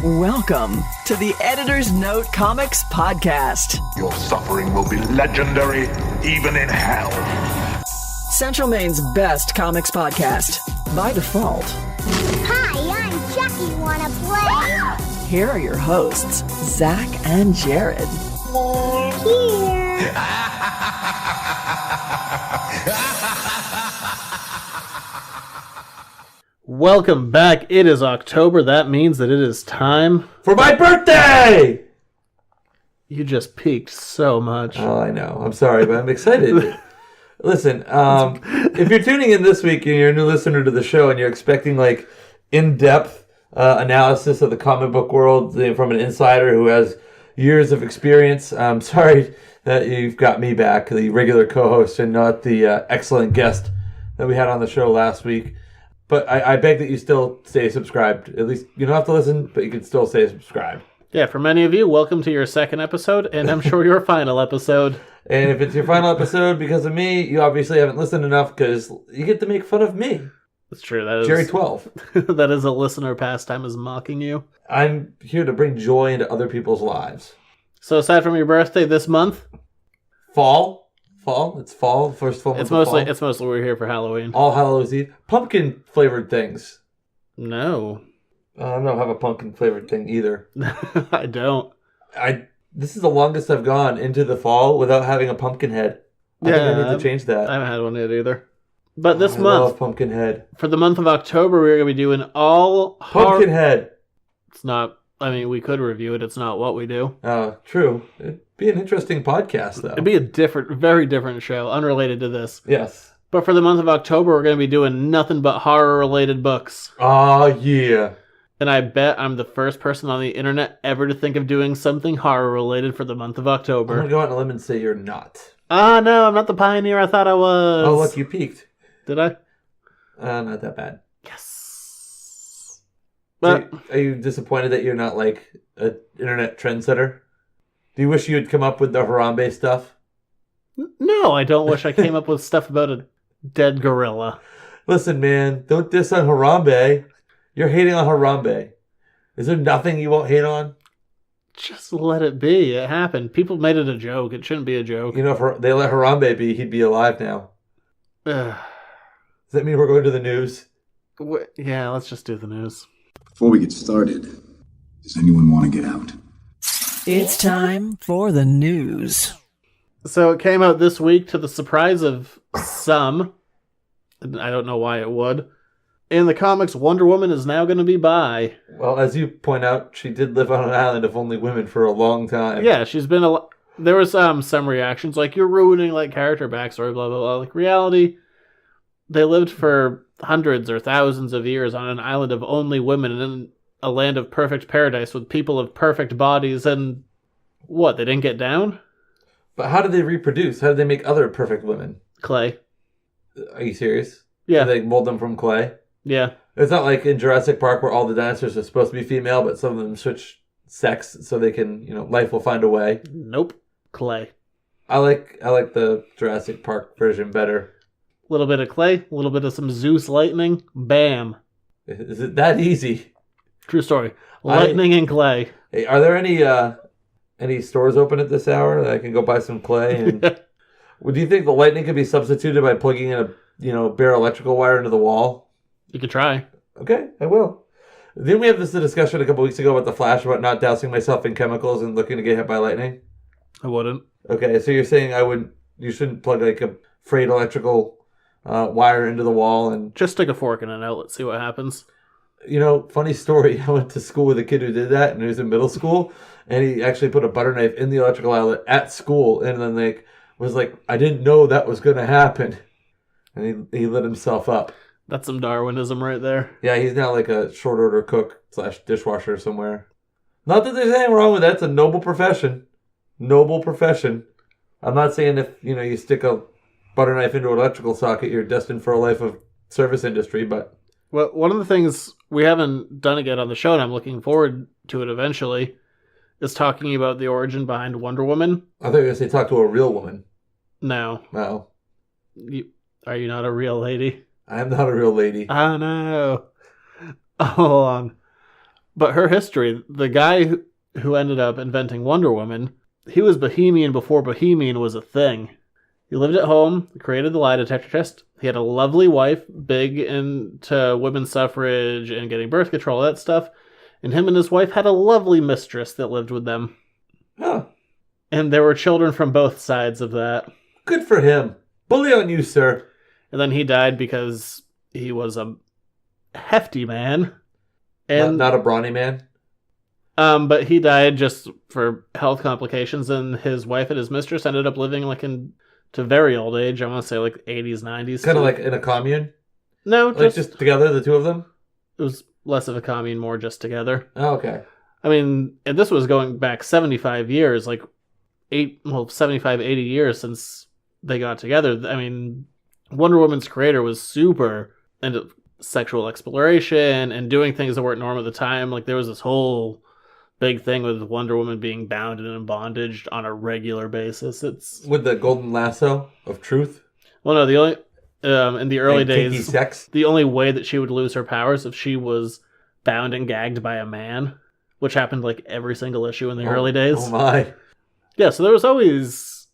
Welcome to the Editor's Note Comics Podcast. Your suffering will be legendary, even in hell. Central Maine's best comics podcast, by default. Hi, I'm Chucky. Wanna play? Here are your hosts, Zach and Jared. They're here. Welcome back. It is October. That means that it is time For my birthday! You just peaked so much. Oh, I know. I'm sorry, but I'm excited. Listen, if you're tuning in this week and you're a new listener to the show and you're expecting like in-depth analysis of the comic book world from an insider who has years of experience, I'm sorry that you've got me back, the regular co-host, and not the excellent guest that we had on the show last week. But I beg that you still stay subscribed. At least you don't have to listen, but you can still stay subscribed. Yeah, for many of you, welcome to your second episode, and I'm sure your final episode. And if it's your final episode because of me, you obviously haven't listened enough because you get to make fun of me. That's true. That is Jerry 12. That is a listener pastime, is mocking you. I'm here to bring joy into other people's lives. So aside from your birthday this month, Fall. It's fall. First full month it's of fall. mostly we're here for Halloween. All Hallows Eve. Pumpkin flavored things. No. I don't have a pumpkin flavored thing either. I don't. This is the longest I've gone into the fall without having a pumpkin head. I think I need to change that. I haven't had one yet either. But this I month, love pumpkin head. for the month of October, we're going to be doing all Pumpkin head. It's not, I mean, we could review it. It's not what we do. True. It'd be an interesting podcast, though. It'd be a very different show, unrelated to this. Yes. But for the month of October, we're going to be doing nothing but horror-related books. Oh, yeah. And I bet I'm the first person on the internet ever to think of doing something horror-related for the month of I'm October. going to go out on a limb and say you're not. No, I'm not the pioneer I thought I was. Oh, look, you peaked. Did I? Not that bad. Yes. So But are you disappointed that you're not like an internet trendsetter? Do you wish you had come up with the Harambe stuff? no, I don't wish I came up with stuff about a dead gorilla. Listen, man, don't diss on Harambe. You're hating on Harambe. Is there nothing you won't hate on? Just let it be. It happened. People made it a joke. It shouldn't be a joke. You know, if they let Harambe be, he'd be alive now. Ugh. Does that mean we're going to the news? Yeah, let's just do the news. Before we get started, does anyone want to get out? It's time for the news. So it came out this week to the surprise of some. I don't know why it would. In the comics, Wonder Woman is now going to be bi. Well, as you point out, she did live on an island of only women for a long time. Yeah, she's been there was some reactions like, you're ruining like character backstory, blah, blah, blah. Like, reality, they lived for hundreds or thousands of years on an island of only women in a land of perfect paradise with people of perfect bodies, and what, they didn't get down? But how did they reproduce? How did they make other perfect women? Clay. Are you serious? Yeah. Did they mold them from clay? Yeah. It's not like in Jurassic Park where all the dinosaurs are supposed to be female, but some of them switch sex so they can, life will find a way. Nope. Clay. I like the Jurassic Park version better. A little bit of clay, a little bit of some Zeus lightning, bam. Is it that easy? True story. Lightning and clay. Hey, are there any stores open at this hour that I can go buy some clay? And do you think the lightning could be substituted by plugging in a bare electrical wire into the wall? You could try. Okay, I will. Didn't we have this discussion a couple weeks ago about the Flash about not dousing myself in chemicals and looking to get hit by lightning? I wouldn't. Okay, so you're saying you shouldn't plug like a frayed electrical wire into the wall and... Just stick a fork in an outlet, see what happens. Funny story. I went to school with a kid who did that, and he was in middle school, and he actually put a butter knife in the electrical outlet at school, and then was like, I didn't know that was going to happen. And he lit himself up. That's some Darwinism right there. Yeah, he's now like a short order cook / dishwasher somewhere. Not that there's anything wrong with that. It's a noble profession. Noble profession. I'm not saying if, you stick a butter knife into an electrical socket, you're destined for a life of service industry, but... Well, one of the things we haven't done it yet on the show, and I'm looking forward to it eventually, is talking about the origin behind Wonder Woman. I thought you were going to say talk to a real woman. No. No. Are you not a real lady? I am not a real lady. Oh, no. Hold on. But her history, the guy who ended up inventing Wonder Woman, he was Bohemian before Bohemian was a thing. He lived at home, created the lie detector test. He had a lovely wife, big into women's suffrage and getting birth control, that stuff. And him and his wife had a lovely mistress that lived with them. Huh. And there were children from both sides of that. Good for him. Bully on you, sir. And then he died because he was a hefty man. And Not a brawny man. but he died just for health complications, and his wife and his mistress ended up living like to very old age. I want to say like 80s, 90s. Kind of like in a commune? No, Like just together, the two of them? it was less of a commune, more just together. Oh, okay. I mean, and this was going back 75 years, 75, 80 years since they got together. I mean, Wonder Woman's creator was super into sexual exploration and doing things that weren't normal at the time. Like, there was this whole big thing with Wonder Woman being bound and in bondage on a regular basis. It's With the golden lasso of truth? well, no, the only in the early And kinky days, sex? the only way that she would lose her powers if she was bound and gagged by a man, which happened like every single issue in the early days. Oh my. Yeah, so there was always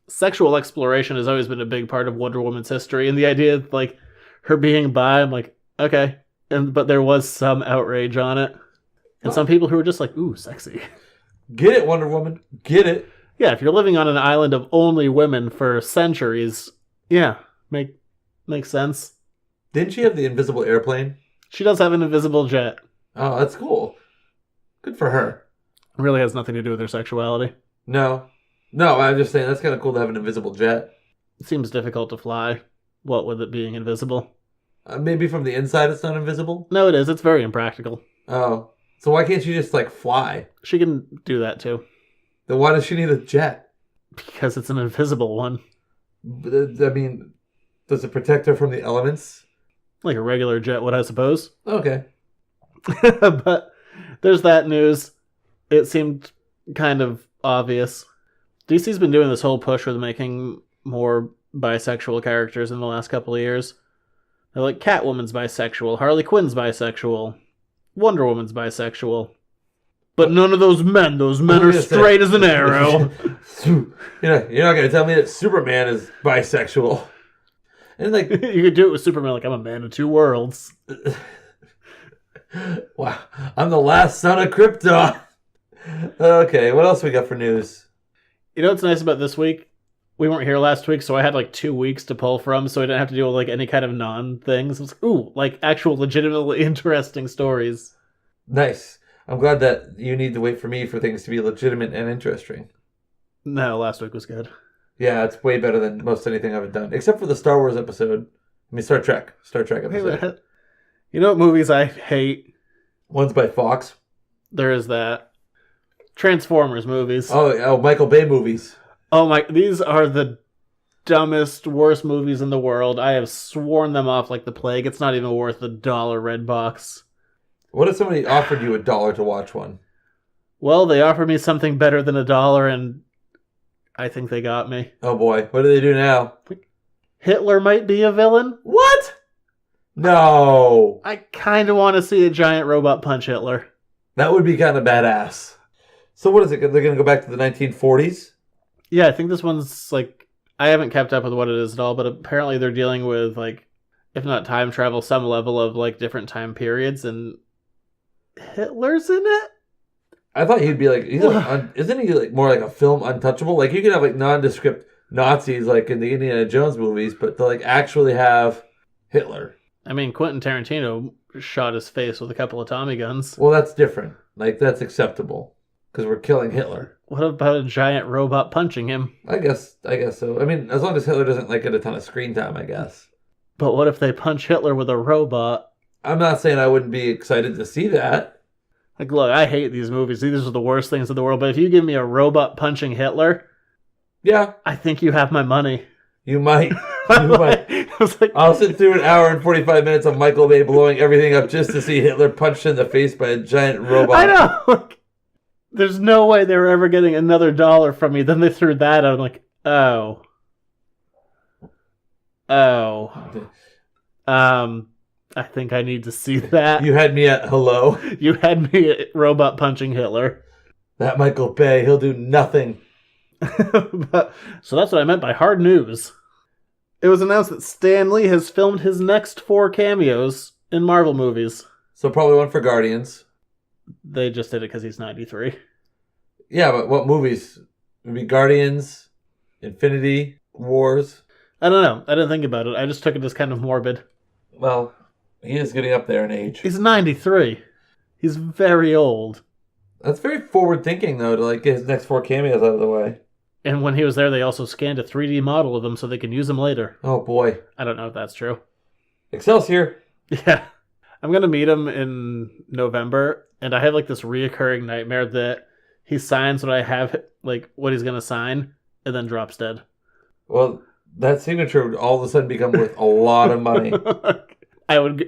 sexual exploration has always been a big part of Wonder Woman's history, and the idea of like her being bi, I'm like, okay, but there was some outrage on it, and some people who were just like, ooh, sexy. Get it, Wonder Woman. Get it. Yeah, if you're living on an island of only women for centuries, yeah, makes sense. Didn't she have the invisible airplane? She does have an invisible jet. Oh, that's cool. Good for her. It really has nothing to do with her sexuality. No, I'm just saying that's kind of cool to have an invisible jet. It seems difficult to fly, what with it being invisible. Maybe from the inside it's not invisible? No, it is. It's very impractical. Oh. So why can't she just, like, fly? She can do that too, Then why does she need a jet? because it's an invisible one. I mean, does it protect her from the elements? Like a regular jet would, I suppose. Okay. But there's that news. It seemed kind of obvious. DC's been doing this whole push with making more bisexual characters in the last couple of years. They're like, Catwoman's bisexual, Harley Quinn's bisexual, Wonder Woman's bisexual. But none of those men are straight as an arrow. You're not going to tell me that Superman is bisexual. And like, You could do it with Superman, like, I'm a man of two worlds. wow, I'm the last son of Krypton. Okay, what else we got for news? You know what's nice about this week? We weren't here last week, so I had like 2 weeks to pull from, so I didn't have to deal with like any kind of non-things. It was like, ooh, like actual legitimately interesting stories. Nice. I'm glad that you need to wait for me for things to be legitimate and interesting. No, last week was good. Yeah, it's way better than most anything I've done, except for the Star Wars episode. I mean, Star Trek episode. You know what movies I hate? One's by Fox. There is that. Transformers movies. Oh, Michael Bay movies. Oh my, these are the dumbest, worst movies in the world. I have sworn them off like the plague. It's not even worth $1 red box. What if somebody offered you $1 to watch one? Well, they offered me something better than $1, and I think they got me. Oh boy, what do they do now? Hitler might be a villain. What? No. I kind of want to see a giant robot punch Hitler. That would be kind of badass. So what is it? They're going to go back to the 1940s? Yeah, I think this one's like, I haven't kept up with what it is at all, but apparently they're dealing with like, if not time travel, some level of like different time periods, and Hitler's in it? I thought he'd be like, isn't he like more like a film untouchable? Like you could have like nondescript Nazis like in the Indiana Jones movies, but to like actually have Hitler. I mean, Quentin Tarantino shot his face with a couple of Tommy guns. Well, that's different. Like that's acceptable because we're killing Hitler. What about a giant robot punching him? I guess so. I mean, as long as Hitler doesn't like get a ton of screen time, I guess. But what if they punch Hitler with a robot? I'm not saying I wouldn't be excited to see that. Like, look, I hate these movies. These are the worst things in the world. But if you give me a robot punching Hitler, yeah, I think you have my money. You might. You might. I was like, I'll sit through an hour and 45 minutes of Michael Bay blowing everything up just to see Hitler punched in the face by a giant robot. I know. Like, there's no way they were ever getting another $1 from me. Then they threw that out. I'm like, oh. I think I need to see that. You had me at hello. You had me at robot punching Hitler. That Michael Bay, he'll do nothing. So that's what I meant by hard news. It was announced that Stan Lee has filmed his next 4 cameos in Marvel movies. So probably one for Guardians. They just did it because he's 93. Yeah, but what movies? Maybe Guardians, Infinity Wars. I don't know. I didn't think about it. I just took it as kind of morbid. Well, he is getting up there in age. He's 93. He's very old. That's very forward thinking, though, to like get his next 4 cameos out of the way. And when he was there, they also scanned a 3D model of him so they can use him later. Oh boy, I don't know if that's true. Excelsior! Yeah. I'm going to meet him in November, and I have like this reoccurring nightmare that he signs what I have, like what he's going to sign, and then drops dead. Well, that signature would all of a sudden become worth a lot of money.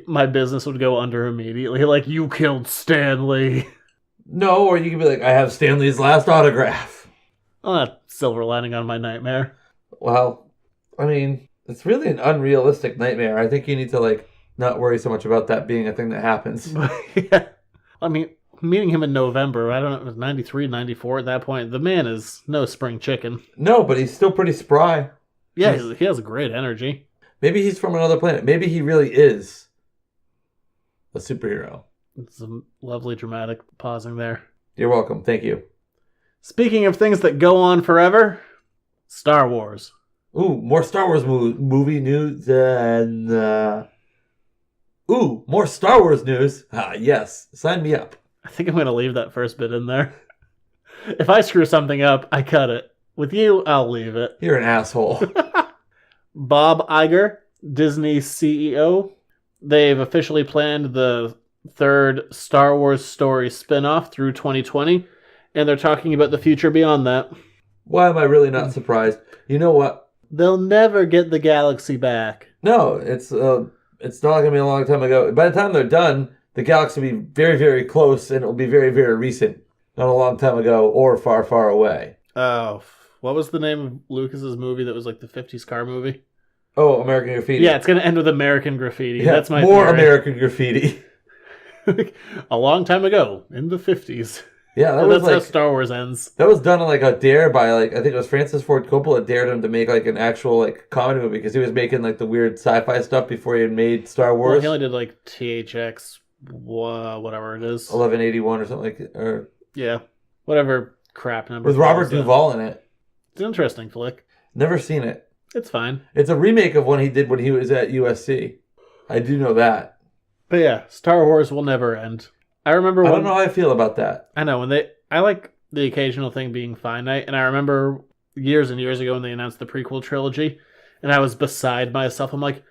My business would go under immediately. Like, you killed Stan Lee. No, or you could be like, I have Stanley's last autograph. Oh, that silver lining on my nightmare. Well, I mean, it's really an unrealistic nightmare. I think you need to like not worry so much about that being a thing that happens. Yeah. I mean, meeting him in November, I don't know, it was 93, 94 at that point. The man is no spring chicken. No, but he's still pretty spry. Yeah, he has great energy. Maybe he's from another planet. Maybe he really is a superhero. It's a lovely dramatic pausing there. You're welcome. Thank you. Speaking of things that go on forever, Star Wars. Ooh, more Star Wars movie news. More Star Wars news. Ah, yes. Sign me up. I think I'm going to leave that first bit in there. If I screw something up, I cut it. With you, I'll leave it. You're an asshole. Bob Iger, Disney CEO, they've officially planned the 3rd Star Wars story spin-off through 2020, and they're talking about the future beyond that. Why am I really not surprised? You know what? They'll never get the galaxy back. No, it's not going to be a long time ago. By the time they're done, the galaxy will be very, very close, and it will be very, very recent. Not a long time ago or far, far away. Oh, what was the name of Lucas's movie that was like the 50s car movie? Oh, American Graffiti. Yeah, it's going to end with American Graffiti. Yeah, that's my more theory. American Graffiti. A long time ago, in the 50s. Yeah, That's how Star Wars ends. That was done on like a dare by like I think it was Francis Ford Coppola dared him to make like an actual like comedy movie because he was making like the weird sci-fi stuff before he had made Star Wars. Well, he only did like THX, whatever it is. 1181 or something like or Yeah, whatever crap number. with Robert Duvall in it. It's an interesting flick. Never seen it. It's fine. It's a remake of one he did when he was at USC. I do know that. But yeah, Star Wars will never end. I remember I don't know how I feel about that. I know I like the occasional thing being finite, and I remember years and years ago when they announced the prequel trilogy, and I was beside myself. I'm like,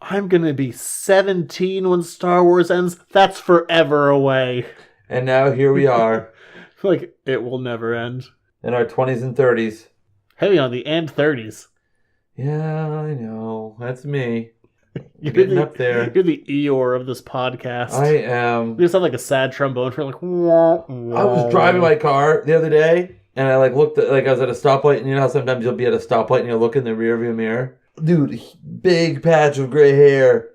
I'm gonna be 17 when Star Wars ends. That's forever away. And now here we are. Like, it will never end. In our 20s and 30s. Heavy on the and 30s. Yeah, I know. That's me. You're Getting up there. You're the Eeyore of this podcast. I am. You just have like a sad trombone for like. Wah, wah. I was driving my car the other day, and I like looked at, like I was at a stoplight, and you know how sometimes you'll be at a stoplight and you'll look in the rearview mirror? Dude, big patch of gray hair.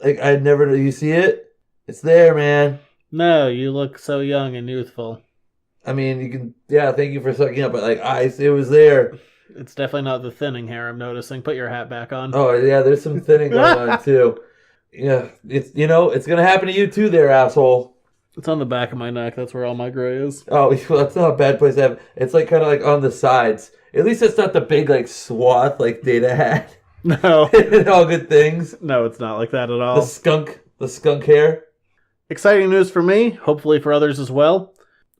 Like I'd never, you see it? It's there, man. No, you look so young and youthful. I mean, you can, yeah, thank you for sucking up, but like, it was there. It's definitely not the thinning hair I'm noticing. Put your hat back on. Oh, yeah, there's some thinning going on, too. Yeah, it's going to happen to you, too, there, asshole. It's on the back of my neck. That's where all my gray is. Oh, well, that's not a bad place to have. It's like kind of like on the sides. At least it's not the big, like, swath like Data had. No. All good things. No, it's not like that at all. The skunk hair. Exciting news for me, hopefully for others as well.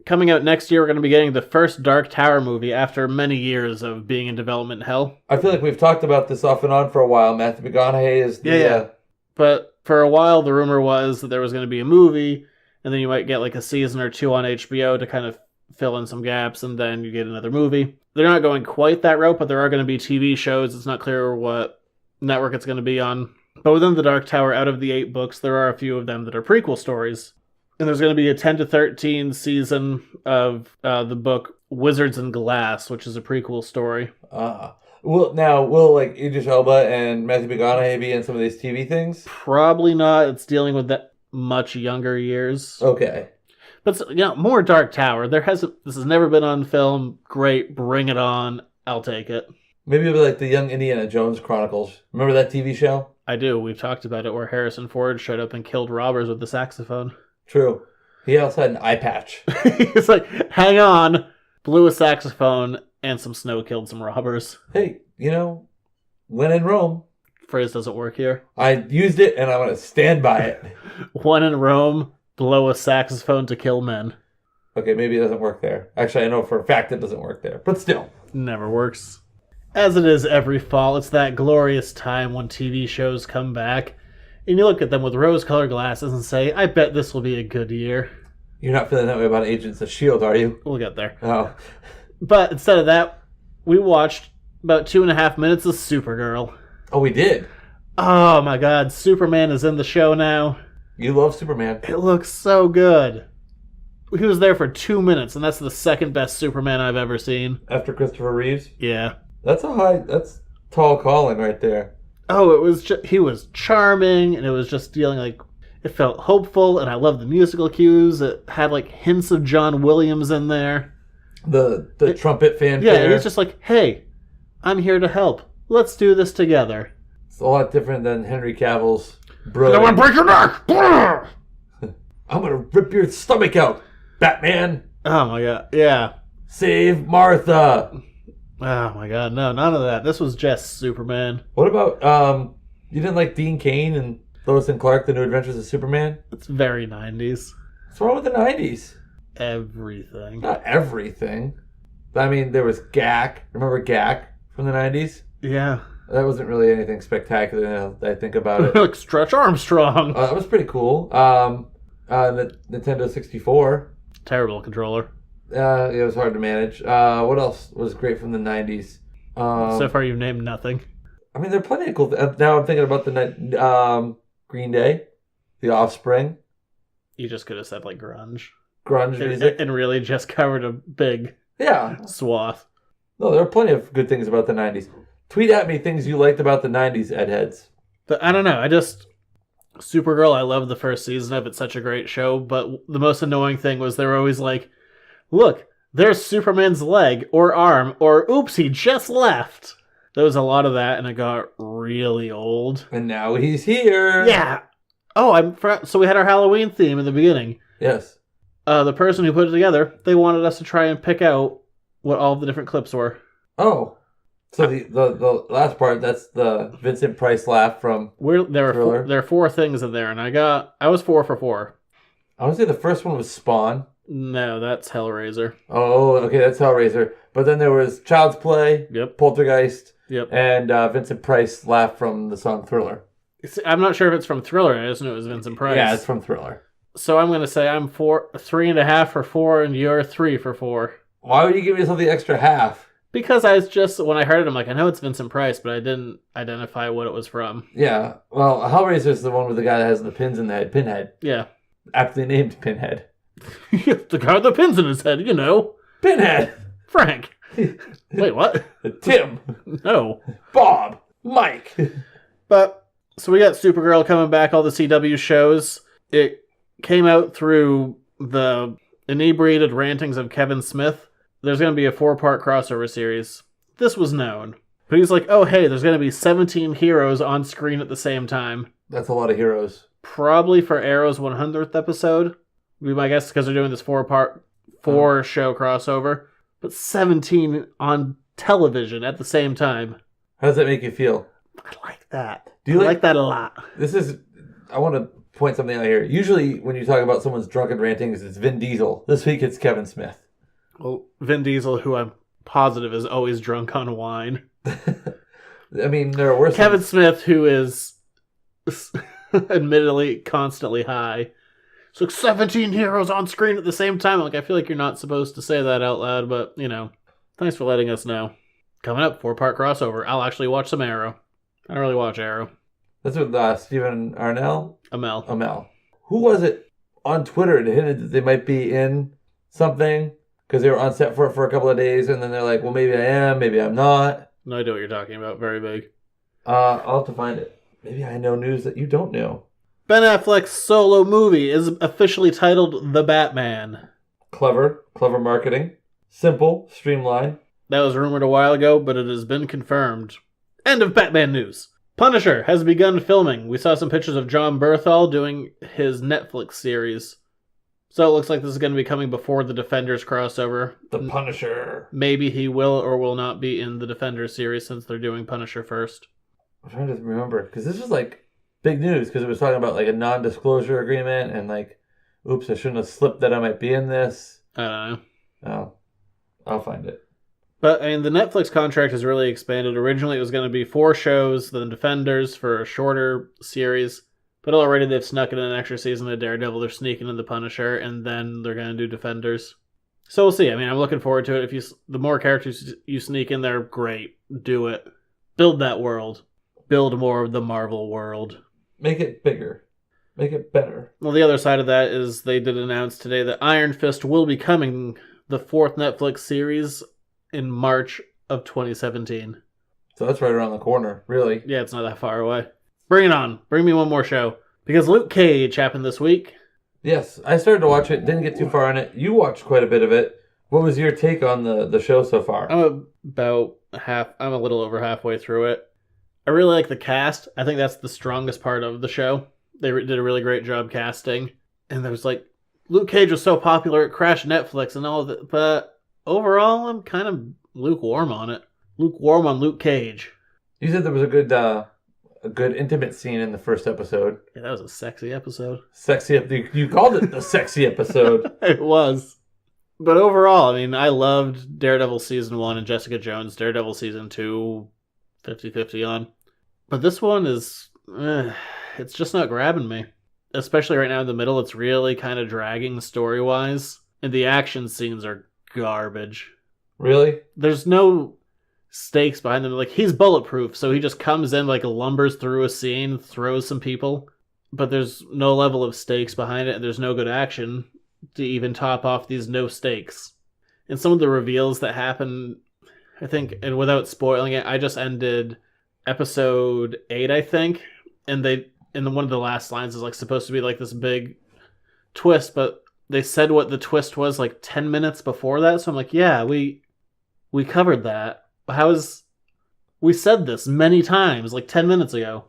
Coming out next year, we're going to be getting the first Dark Tower movie after many years of being in development hell. I feel like we've talked about this off and on for a while. Matthew McConaughey is the... Yeah. But for a while, the rumor was that there was going to be a movie, and then you might get like a season or 2 on HBO to kind of fill in some gaps, and then you get another movie. They're not going quite that route, but there are going to be TV shows. It's not clear what network it's going to be on. But within the Dark Tower, out of the 8 books, there are a few of them that are prequel stories. And there's going to be a 10 to 13 season of the book Wizards and Glass, which is a prequel story. Will like Idris Elba and Matthew McConaughey be in some of these TV things? Probably not. It's dealing with that much younger years. Okay. But more Dark Tower. This has never been on film. Great, bring it on. I'll take it. Maybe it'll be like the Young Indiana Jones Chronicles. Remember that TV show? I do. We've talked about it where Harrison Ford showed up and killed robbers with the saxophone. True. He also had an eye patch. He's like, hang on. Blew a saxophone and some snow killed some robbers. Hey, when in Rome. Phrase doesn't work here. I used it and I'm going to stand by it. When in Rome, blow a saxophone to kill men. Okay, maybe it doesn't work there. Actually, I know for a fact it doesn't work there. But still. Never works. As it is every fall, it's that glorious time when TV shows come back, and you look at them with rose-colored glasses and say, I bet this will be a good year. You're not feeling that way about Agents of S.H.I.E.L.D., are you? We'll get there. Oh. But instead of that, we watched about 2.5 minutes of Supergirl. Oh, we did? Oh my god, Superman is in the show now. You love Superman. It looks so good. He was there for 2 minutes, and that's the second best Superman I've ever seen. After Christopher Reeves? Yeah. That's tall calling right there. Oh, he was charming, and it was just dealing it felt hopeful, and I love the musical cues. It had hints of John Williams in there. The trumpet fanfare. Yeah, he's just like, hey, I'm here to help. Let's do this together. It's a lot different than Henry Cavill's brother. I want to break your neck! I'm going to rip your stomach out, Batman. Oh my god, yeah. Save Martha. Oh my god, no, none of that. This was just Superman. What about, you didn't like Dean Cain and Lois and Clark, The New Adventures of Superman? It's very 90s. What's wrong with the 90s? Everything. Not everything. I mean, there was Gak. Remember Gak from the 90s? Yeah. That wasn't really anything spectacular now that I think about it. Like Stretch Armstrong. That was pretty cool. The Nintendo 64. Terrible controller. It was hard to manage. What else was great from the 90s? So far you've named nothing. I mean, there are plenty of cool now I'm thinking about the Green Day, The Offspring. You just could have said grunge. Grunge music. And really just covered a big swath. No, there are plenty of good things about the 90s. Tweet at me things you liked about the 90s, Ed Heads. But I don't know. Supergirl, I love the first season of it. It's such a great show. But the most annoying thing was they were always like, look, there's Superman's leg or arm, or oops, he just left. There was a lot of that, and it got really old. And now he's here. Yeah. Oh, so we had our Halloween theme in the beginning. Yes. The person who put it together, they wanted us to try and pick out what all the different clips were. Oh. So the last part, that's the Vincent Price laugh from there are 4 things in there, and I was 4 for 4. I want to say the first one was Spawn. No, that's Hellraiser. Oh, okay, that's Hellraiser. But then there was Child's Play, Yep. Poltergeist, Yep. and Vincent Price laugh from the song Thriller. I'm not sure if it's from Thriller. I just knew it was Vincent Price. Yeah, it's from Thriller. So I'm going to say I'm 3.5 for 4, and you're 3 for 4. Why would you give yourself the extra half? Because when I heard it, I'm like, I know it's Vincent Price, but I didn't identify what it was from. Yeah, well, Hellraiser is the one with the guy that has the pins in the head, Pinhead. Yeah. Aptly named Pinhead. The guy with the pins in his head, Pinhead! Frank. Wait, what? Tim. No. Bob. Mike. But, so we got Supergirl coming back, all the CW shows. It came out through the inebriated rantings of Kevin Smith. There's going to be a 4-part crossover series. This was known. But he's like, oh, hey, there's going to be 17 heroes on screen at the same time. That's a lot of heroes. Probably for Arrow's 100th episode. Would be my guess, because they're doing this 4-show crossover. But 17 on television at the same time. How does that make you feel? I like that. Do you like that a lot. I want to point something out here. Usually when you talk about someone's drunken rantings, it's Vin Diesel. This week it's Kevin Smith. Well, Vin Diesel, who I'm positive is always drunk on wine. I mean, there are worse Kevin Smith, who is admittedly constantly high. It's like 17 heroes on screen at the same time. I feel like you're not supposed to say that out loud, but, thanks for letting us know. Coming up, 4-part crossover. I'll actually watch some Arrow. I don't really watch Arrow. That's with Stephen Amell. Amell. Who was it on Twitter that hinted that they might be in something? Because they were on set for it for a couple of days, and then they're like, well, maybe I am, maybe I'm not. No idea what you're talking about. Very big. I'll have to find it. Maybe I know news that you don't know. Ben Affleck's solo movie is officially titled The Batman. Clever marketing. Simple, streamlined. That was rumored a while ago, but it has been confirmed. End of Batman news. Punisher has begun filming. We saw some pictures of John Berthal doing his Netflix series. So it looks like this is going to be coming before the Defenders crossover. The Punisher. Maybe he will or will not be in the Defenders series since they're doing Punisher first. I'm trying to remember, because this was like big news, because it was talking about like a non-disclosure agreement, and like, oops, I shouldn't have slipped that I might be in this. I don't know. Oh, I'll find it. But, I mean, the Netflix contract has really expanded. Originally, it was going to be 4 shows, then Defenders for a shorter series. But already they've snuck in an extra season of Daredevil. They're sneaking in the Punisher, and then they're going to do Defenders. So we'll see. I mean, I'm looking forward to it. The more characters you sneak in there, great. Do it. Build that world. Build more of the Marvel world. Make it bigger. Make it better. Well, the other side of that is they did announce today that Iron Fist will be coming, the 4th Netflix series, in March of 2017. So that's right around the corner, really. Yeah, it's not that far away. Bring it on. Bring me one more show. Because Luke Cage happened this week. Yes, I started to watch it, didn't get too far in it. You watched quite a bit of it. What was your take on the show so far? I'm a little over halfway through it. I really like the cast. I think that's the strongest part of the show. They did a really great job casting. And there was like, Luke Cage was so popular, it crashed Netflix and all of that. But overall, I'm kind of lukewarm on it. Lukewarm on Luke Cage. You said there was a good intimate scene in the first episode. Yeah, that was a sexy episode. You called it the sexy episode. It was. But overall, I mean, I loved Daredevil Season 1 and Jessica Jones, Daredevil Season 2, 50-50 on. But this one is, it's just not grabbing me. Especially right now in the middle, it's really kind of dragging story-wise. And the action scenes are garbage. Really? There's no stakes behind them. Like, he's bulletproof, so he just comes in, like, lumbers through a scene, throws some people. But there's no level of stakes behind it, and there's no good action to even top off these no stakes. And some of the reveals that happen, I think, and without spoiling it, I just ended episode 8, I think, and one of the last lines is like supposed to be like this big twist, but they said what the twist was like 10 minutes before that, so I'm like, yeah, we covered that. We said this many times, like 10 minutes ago.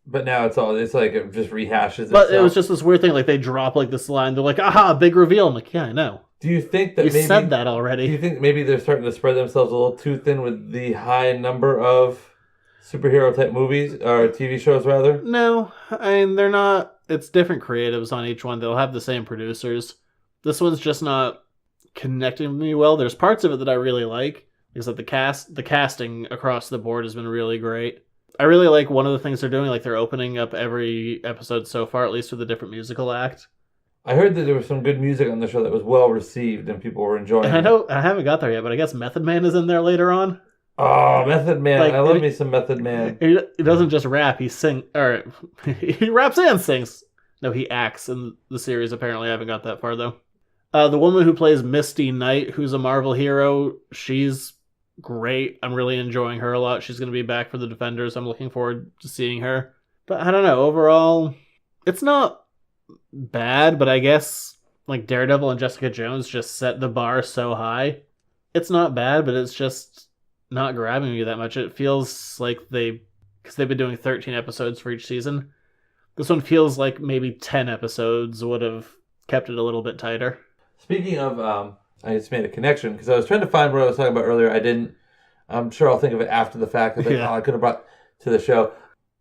But now it's like it just rehashes itself. But it was just this weird thing, like they drop like this line, they're like, aha, big reveal. I'm like, yeah, I know. Do you think that you said that already? Do you think maybe they're starting to spread themselves a little too thin with the high number of superhero type movies, or TV shows rather? No, I mean, they're not. It's different creatives on each one. They'll have the same producers. This one's just not connecting with me well. There's parts of it that I really like. Because like the casting across the board has been really great. I really like one of the things they're doing, like they're opening up every episode so far, at least with a different musical act. I heard that there was some good music on the show that was well received and people were enjoying it. I haven't got there yet, but I guess Method Man is in there later on. Oh, Method Man. Like, I love me some Method Man. He doesn't just rap, he he raps and sings. No, he acts in the series, apparently. I haven't got that far, though. The woman who plays Misty Knight, who's a Marvel hero, she's great. I'm really enjoying her a lot. She's going to be back for the Defenders. I'm looking forward to seeing her. But I don't know. Overall, it's not bad, but I guess like Daredevil and Jessica Jones just set the bar so high. It's not bad, but it's just not grabbing me that much. It feels like because they've been doing 13 episodes for each season. This one feels like maybe 10 episodes would have kept it a little bit tighter. Speaking of, I just made a connection because I was trying to find what I was talking about earlier. I didn't. I'm sure I'll think of it after the fact. I could have brought to the show.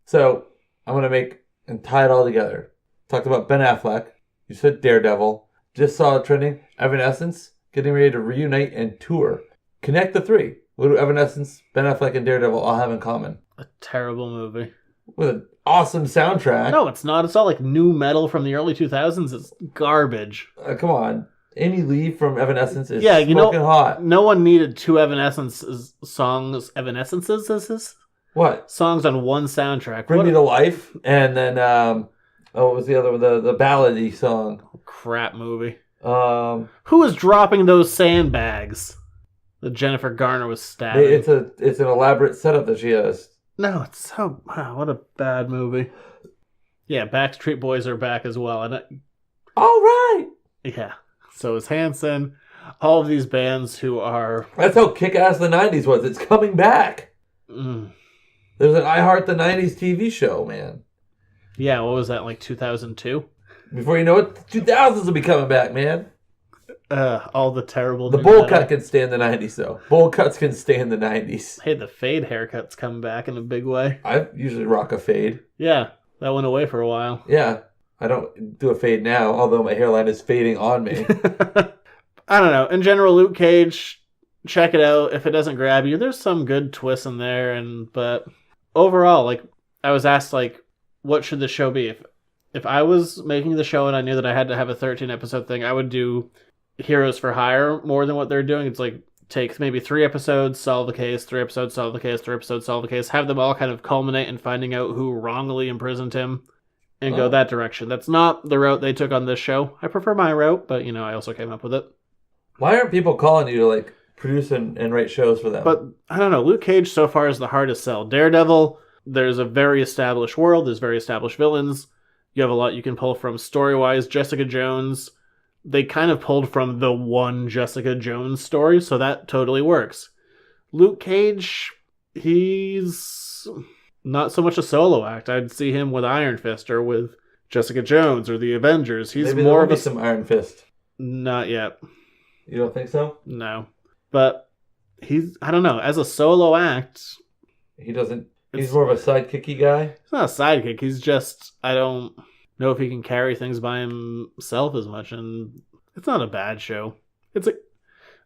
So I'm going to make and tie it all together. Talked about Ben Affleck. You said Daredevil. Just saw it trending. Evanescence getting ready to reunite and tour. Connect the three. What do Evanescence, Ben Affleck, and Daredevil all have in common? A terrible movie. With an awesome soundtrack. No, it's not. It's all like new metal from the early 2000s. It's garbage. Come on. Amy Lee from Evanescence is smoking hot. No one needed two Evanescences songs. Evanescences is this? What? Songs on one soundtrack. Bring Me to Life. And then, what was the other one? The ballady song. Crap movie. Who is dropping those sandbags? that Jennifer Garner was stabbed. It's an elaborate setup that she has. No, it's so... Wow, what a bad movie. Yeah, Backstreet Boys are back as well. And All right! yeah, so is Hanson. All of these bands who are... That's how kick-ass the 90s was. It's coming back. Mm, There's an I Heart the 90s TV show, man. yeah, what was that, like 2002? Before you know it, the 2000s will be coming back, man. All the terrible... The new bowl metal. cut can stay in the 90s, though. Bowl cuts can stay in the 90s. Hey, the fade haircut's come back in a big way. I usually rock a fade. Yeah, that went away for a while. Yeah. I don't do a fade now, although my hairline is fading on me. I don't know. In general, Luke Cage, check it out. If it doesn't grab you, there's some good twists in there. But overall, like, I was asked, like, what should the show be? If I was making the show and I knew that I had to have a 13-episode thing, I would do Heroes for Hire more than what they're doing. It's like, take maybe 3 episodes, solve the case, 3 episodes, solve the case, 3 episodes, solve the case, have them all kind of culminate in finding out who wrongly imprisoned him and go that direction. That's not the route they took on this show. I prefer my route, but, I also came up with it. Why aren't people calling you to, like, produce and write shows for them? But, I don't know, Luke Cage so far is the hardest sell. Daredevil, there's a very established world, there's very established villains. You have a lot you can pull from story-wise. Jessica Jones, they kind of pulled from the one Jessica Jones story, so that totally works. Luke Cage, he's not so much a solo act. I'd see him with Iron Fist or with Jessica Jones or the Avengers. He's Maybe more there of will a... be some Iron Fist. Not yet. You don't think so? No. But I don't know, as a solo act... He's more of a sidekicky guy? He's not a sidekick. He's just, I don't know if he can carry things by himself as much. And it's not a bad show.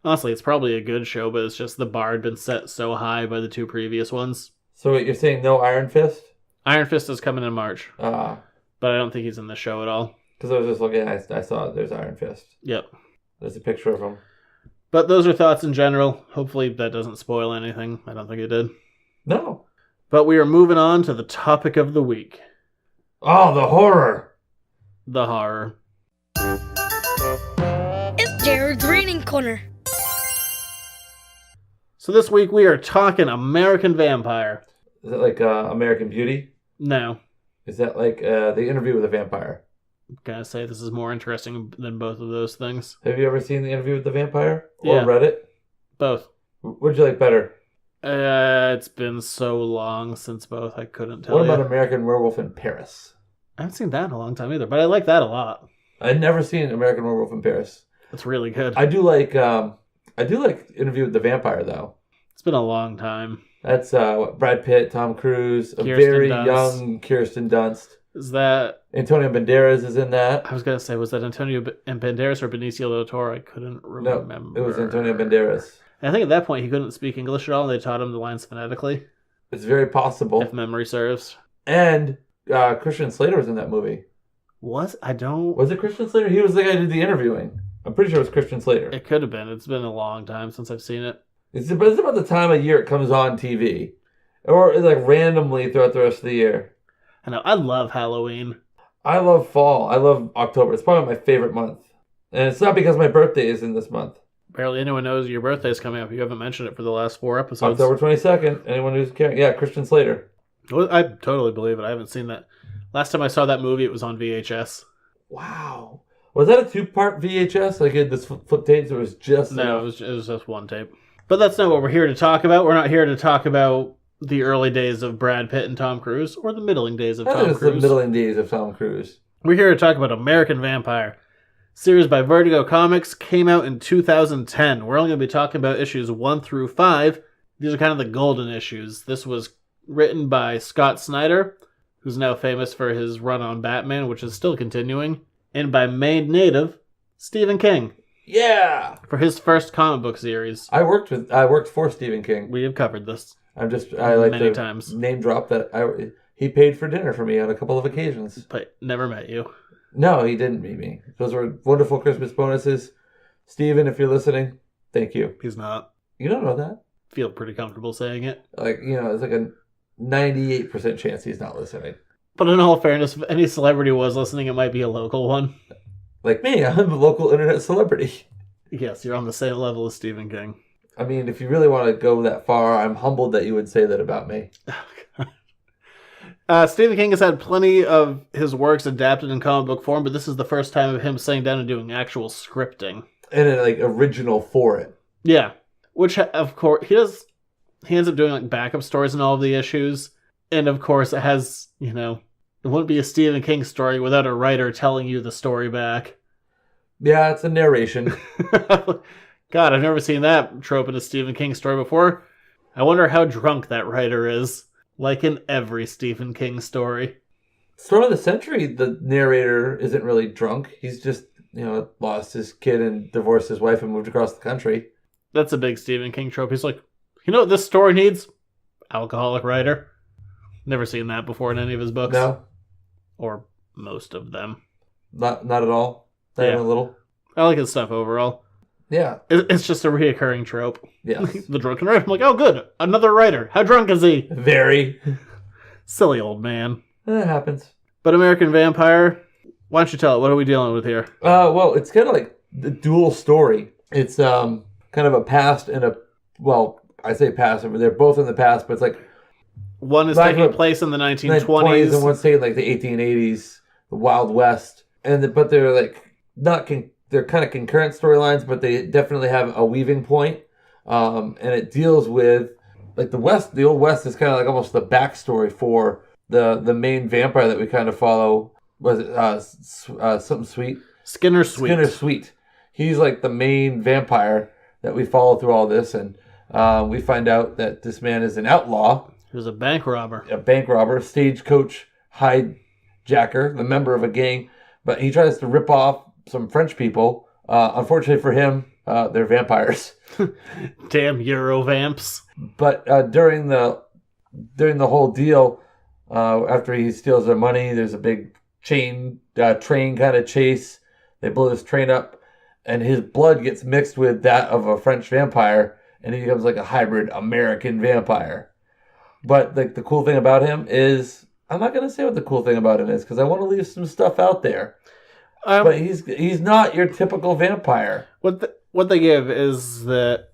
Honestly, it's probably a good show, but it's just the bar had been set so high by the 2 previous ones. So wait, you're saying no Iron Fist? Iron Fist is coming in March, Because but I don't think he's in the show at all. I was just looking, I saw there's Iron Fist. Yep. There's a picture of him. But those are thoughts in general. Hopefully that doesn't spoil anything. I don't think it did. No. But we are moving on to the topic of the week. Oh, the horror! The horror. It's Jared's Reading Corner. So this week we are talking American Vampire. Is it like American Beauty? No. Is that like the Interview with a Vampire? I'm gonna say this is more interesting than both of those things. Have you ever seen the Interview with the Vampire? Or Yeah. read it? Both. What'd you like better? It's been so long since both, I couldn't tell What you. about American Werewolf in Paris? I haven't seen that in a long time either, but I like that a lot. I'd never seen American Werewolf in Paris. It's really good. I do like Interview with the Vampire though. It's been a long time. That's Brad Pitt, Tom Cruise, a Kirsten very Dunst. young Kirsten Dunst. Is that... Antonio Banderas is in that. I was going to say, was that Antonio Banderas or Benicio del Toro? I couldn't remember. No, it was Antonio Banderas. And I think at that point he couldn't speak English at all, and they taught him the lines phonetically, It's very possible. if memory serves. And Christian Slater was in that movie. Was? I don't... Was it Christian Slater? He was the guy who did the interviewing. I'm pretty sure it was Christian Slater. It could have been. It's been a long time since I've seen it. It's about the time of year it comes on TV. Or like randomly throughout the rest of the year. I know. I love Halloween. I love fall. I love October. It's probably my favorite month. And it's not because my birthday is in this month. Barely anyone knows your birthday's coming up. You haven't mentioned it for the last 4 episodes. October 22nd. Anyone who's caring. Yeah, Christian Slater. Well, I totally believe it. I haven't seen that. Last time I saw that movie, it was on VHS. Wow. Was that a 2-part VHS? Like it this flip tapes? It was just... No, it was just one tape. But that's not what we're here to talk about. We're not here to talk about the early days of Brad Pitt and Tom Cruise, or the middling days of I think Tom it's the Cruise. middling days of Tom Cruise. We're here to talk about American Vampire. Series by Vertigo Comics, came out in 2010. We're only going to be talking about issues 1 through 5. These are kind of the golden issues. This was written by Scott Snyder, who's now famous for his run on Batman, which is still continuing, and by Made Native, Stephen King, Yeah! for his first comic book series. I worked for Stephen King. We have covered this. I like many to times. name drop that he paid for dinner for me on a couple of occasions. But never met you. No, he didn't meet me. Those were wonderful Christmas bonuses. Steven, if you're listening, thank you. He's not. You don't know that. Feel pretty comfortable saying it. Like, it's like a 98% chance he's not listening. But in all fairness, if any celebrity was listening, it might be a local one. Like me, I'm a local internet celebrity. Yes, you're on the same level as Stephen King. I mean, if you really want to go that far, I'm humbled that you would say that about me. Stephen King has had plenty of his works adapted in comic book form, but this is the first time of him sitting down and doing actual scripting. And like original for it. Yeah. Which, of course, he ends up doing like backup stories in all of the issues. And of course, it has, it wouldn't be a Stephen King story without a writer telling you the story back. Yeah, it's a narration. God, I've never seen that trope in a Stephen King story before. I wonder how drunk that writer is. Like in every Stephen King story. Storm of the Century, the narrator isn't really drunk. He's just, lost his kid and divorced his wife and moved across the country. That's a big Stephen King trope. He's like, you know what this story needs? Alcoholic writer. Never seen that before in any of his books. No. Or most of them. Not at all. Not even a little. I like his stuff overall. Yeah. It's just a reoccurring trope. Yes. The drunken writer. I'm like, oh good, another writer. How drunk is he? Very. Silly old man. That happens. But American Vampire, why don't you tell it? What are we dealing with here? Well, it's kind of like the dual story. It's kind of a past and I say past, they're both in the past, but it's like one is taking place in the 1920s. And one's taking like the 1880s, the Wild West. But they're like they're kind of concurrent storylines, but they definitely have a weaving point. And it deals with like the Old West is kind of like almost the backstory for the main vampire that we kind of follow. Was it something Sweet? Skinner Sweet. Skinner Sweet. He's like the main vampire that we follow through all this, and we find out that this man is an outlaw. He was a bank robber. A bank robber, stagecoach hijacker, the member of a gang. But he tries to rip off some French people. Unfortunately for him, they're vampires. Damn Eurovamps. But during the whole deal, after he steals their money, there's a big train kind of chase. They blow this train up, and his blood gets mixed with that of a French vampire, and he becomes like a hybrid American vampire. But like the cool thing about him is, I'm not going to say what the cool thing about him is because I want to leave some stuff out there. But he's not your typical vampire. What they give is that,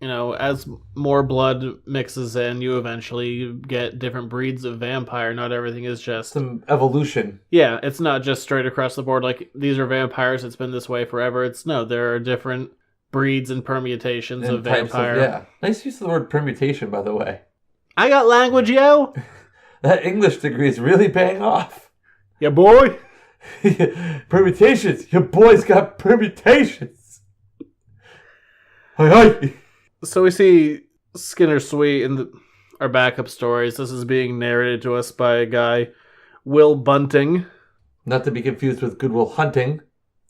as more blood mixes in, you eventually get different breeds of vampire. Not everything is just Some evolution. Yeah, it's not just straight across the board. Like, these are vampires. It's been this way forever. There are different breeds and permutations And of types vampire. Nice use of the word permutation, by the way. I got language, yo. That English degree is really paying off. Yeah, boy. Permutations. Your boy's got permutations. Hi. So we see Skinner Sweet in our backup stories. This is being narrated to us by a guy, Will Bunting. Not to be confused with Good Will Hunting.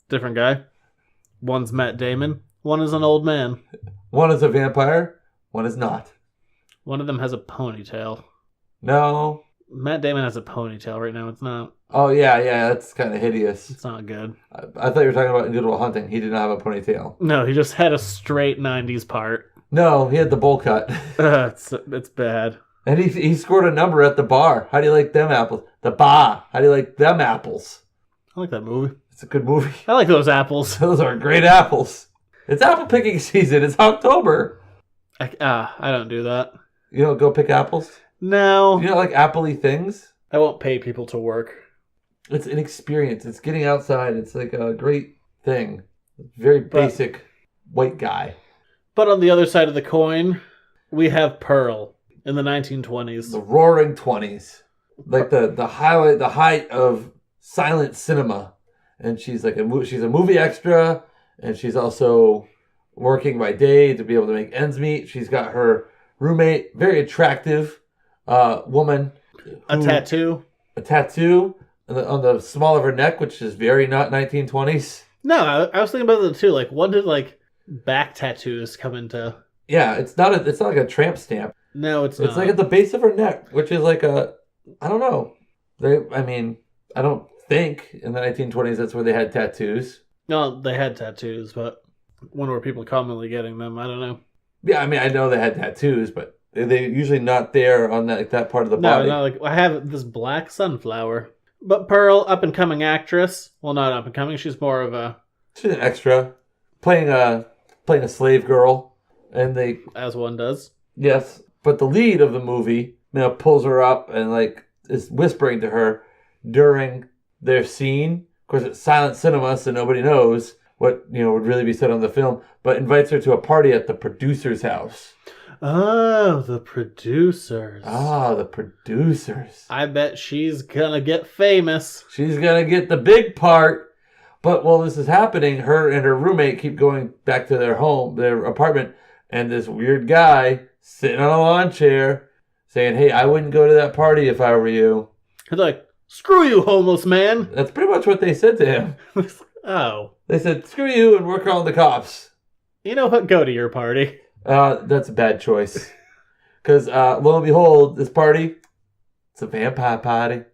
Different guy. One's Matt Damon. One is an old man. One is a vampire. One is not. One of them has a ponytail. No. Matt Damon has a ponytail right now. It's not. Oh, yeah, that's kind of hideous. It's not good. I thought you were talking about Good Will Hunting. He did not have a ponytail. No, he just had a straight 90s part. No, he had the bowl cut. It's bad. And he scored a number at the bar. How do you like them apples? The bar. How do you like them apples? I like that movie. It's a good movie. I like those apples. Those are great apples. It's apple picking season. It's October. I don't do that. You don't go pick apples? No. You don't like apple-y things? I won't pay people to work. It's an experience. It's getting outside. It's like a great thing. Very basic white guy. But on the other side of the coin, we have Pearl in the 1920s. The roaring 20s. Like the height of silent cinema. And she's like she's a movie extra, and she's also working by day to be able to make ends meet. She's got her roommate, very attractive woman. A tattoo on the small of her neck, which is very not 1920s. No, I was thinking about that too. Like, when did back tattoos come into? Yeah, it's not like a tramp stamp. No, it's not. It's like at the base of her neck, which is like I don't know. I don't think in the 1920s that's where they had tattoos. No, they had tattoos, but when were people commonly getting them? I don't know. Yeah, I know they had tattoos, but they're usually not there on that part of the body. No, I have this black sunflower. But Pearl, up-and-coming actress. Well, not up-and-coming. She's more of a... She's an extra. Playing a slave girl. And they, as one does. yes, but the lead of the movie, pulls her up and like is whispering to her during their scene. Of course, it's silent cinema, so nobody knows what would really be said on the film. But invites her to a party at the producer's house. Oh, the producers. Ah, the producers. I bet she's gonna get famous. She's gonna get the big part. But while this is happening, her and her roommate keep going back to their apartment, and this weird guy sitting on a lawn chair saying, "Hey, I wouldn't go to that party if I were you." He's like, "Screw you, homeless man." That's pretty much what they said to him. Oh. They said, "Screw you," and we're calling the cops. You know what? Go to your party. That's a bad choice. Because lo and behold, this party, it's a vampire party.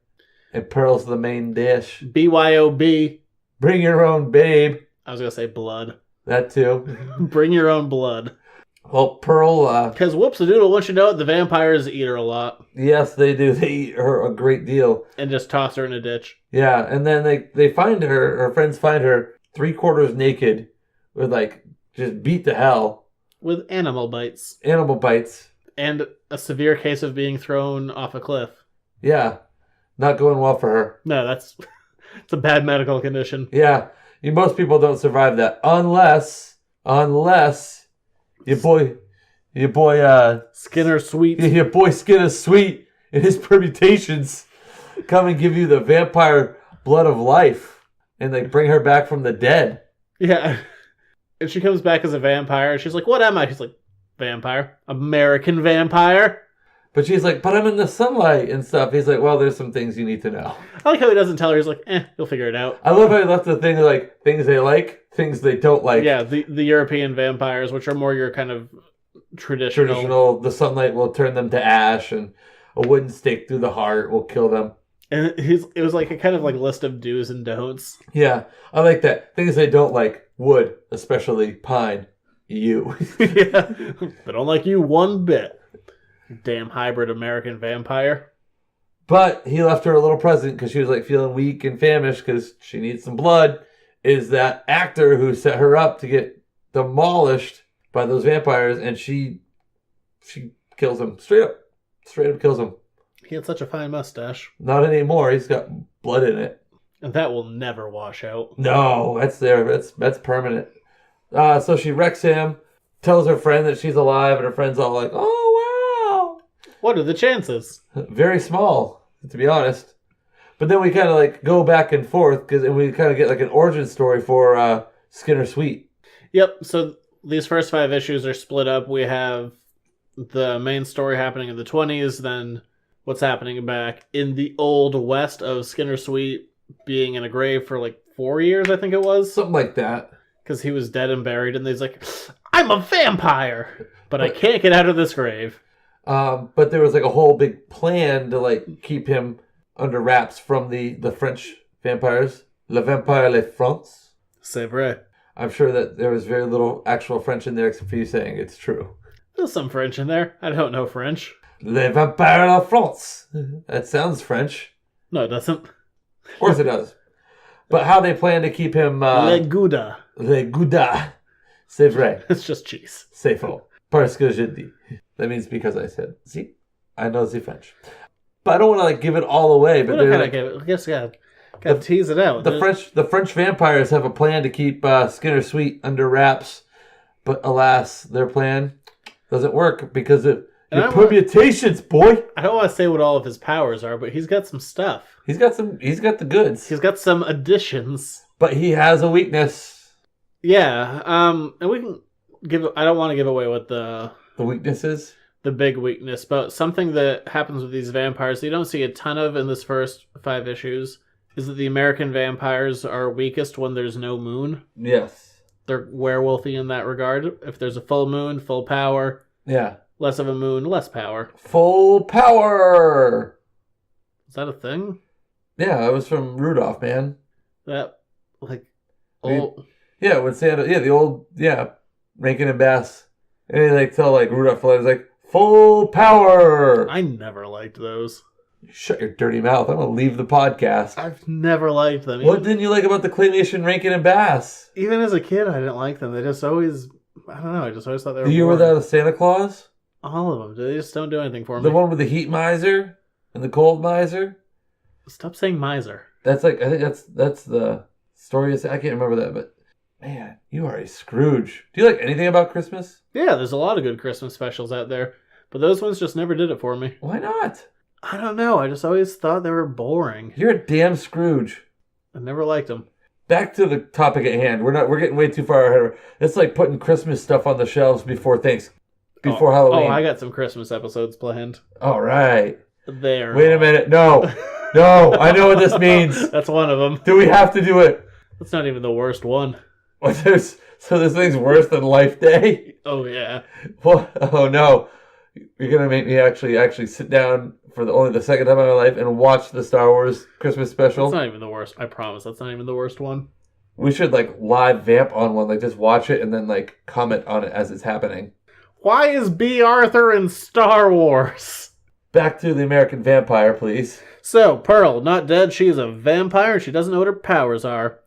And Pearl's the main dish. BYOB. Bring your own babe. I was going to say blood. That too. Bring your own blood. Well, Pearl... Because Whoops-a-Doodle, once you know it, the vampires eat her a lot. Yes, they do. They eat her a great deal. And just toss her in a ditch. Yeah, and then they find her friends find her 3/4 naked with, like, just beat to hell. With animal bites. Animal bites. And a severe case of being thrown off a cliff. Yeah. Not going well for her. No, it's a bad medical condition. Yeah. Most people don't survive that. Unless your boy Skinner Sweet. Your boy Skinner Sweet and his permutations come and give you the vampire blood of life. And they bring her back from the dead. Yeah. And she comes back as a vampire. She's like, "What am I?" She's like, "Vampire. American vampire." But she's like, "But I'm in the sunlight and stuff." He's like, "Well, there's some things you need to know." I like how he doesn't tell her. He's like, "You'll figure it out." I love how he left the thing like, things they like, things they don't like. Yeah, the European vampires, which are more your kind of traditional. The sunlight will turn them to ash, and a wooden stake through the heart will kill them. And it was like a kind of like list of do's and don'ts. Yeah, I like that. Things they don't like. Wood, especially pine. You. Yeah. They don't like you one bit. Damn hybrid American vampire. But he left her a little present because she was like feeling weak and famished because she needs some blood. Is that actor who set her up to get demolished by those vampires, and she kills him. Straight up kills him. He had such a fine mustache. Not anymore. He's got blood in it. And that will never wash out. No, that's there. That's permanent. So she wrecks him, tells her friend that she's alive, and her friend's all like, "Oh, wow." What are the chances? Very small, to be honest. But then we kind of like go back and forth, and we kind of get like an origin story for Skinner Sweet. Yep, so these first 5 issues are split up. We have the main story happening in the 20s, then what's happening back in the old west of Skinner Sweet being in a grave for like 4 years, I think it was. Something like that. Because he was dead and buried, and he's like, "I'm a vampire, but I can't get out of this grave." But there was like a whole big plan to like keep him under wraps from the French vampires. Le Vampire les France. C'est vrai. I'm sure that there was very little actual French in there except for you saying it's true. There's some French in there. I don't know French. Le Vampire la France. That sounds French. No, it doesn't. Of course it does. But how they plan to keep him... Le Gouda. Le Gouda. C'est vrai. It's just cheese. C'est faux. Parce que je dis. That means because I said. See? I know the French. But I don't want to like give it all away. But they're like, I guess gotta tease it out. The French vampires have a plan to keep Skinner Sweet under wraps. But alas, their plan doesn't work because of your permutations, boy. I don't want to say what all of his powers are, but he's got some stuff. He's got the goods. He's got some additions. But he has a weakness. Yeah. And we can I don't want to give away what the weakness is. The big weakness, but something that happens with these vampires that you don't see a ton of in this first 5 issues is that the American vampires are weakest when there's no moon. Yes. They're werewolfy in that regard. If there's a full moon, full power. Yeah. Less of a moon, less power. Full power! Is that a thing? Yeah, that was from Rudolph, man. That, like, old... Yeah, when Santa... Yeah, the old... Yeah, Rankin and Bass. And they, like, tell, like, Rudolph the Red-Nosed, like, full power! I never liked those. Shut your dirty mouth. I'm going to leave the podcast. I've never liked them. What didn't you like about the claymation Rankin and Bass? Even as a kid, I didn't like them. They just always I don't know. I just always thought they were The Year boring. Without a Santa Claus? All of them. They just don't do anything for me. The one with the heat miser and the cold miser? Stop saying miser. That's like, I think that's the story. I can't remember that, but man, you are a Scrooge. Do you like anything about Christmas? Yeah, there's a lot of good Christmas specials out there, but those ones just never did it for me. Why not? I don't know. I just always thought they were boring. You're a damn Scrooge. I never liked them. Back to the topic at hand. We're getting way too far ahead. It's like putting Christmas stuff on the shelves before Halloween. Oh, I got some Christmas episodes planned. All right. There. Wait a minute. No. No. I know what this means. That's one of them. Do we have to do it? That's not even the worst one. So this thing's worse than Life Day? Oh, yeah. What? Oh, no. You're going to make me actually sit down for only the second time in my life and watch the Star Wars Christmas special? That's not even the worst. I promise. That's not even the worst one. We should, live vamp on one. Just watch it and then, comment on it as it's happening. Why is B. Arthur in Star Wars? Back to the American Vampire, please. So, Pearl, not dead. She's a vampire. She doesn't know what her powers are.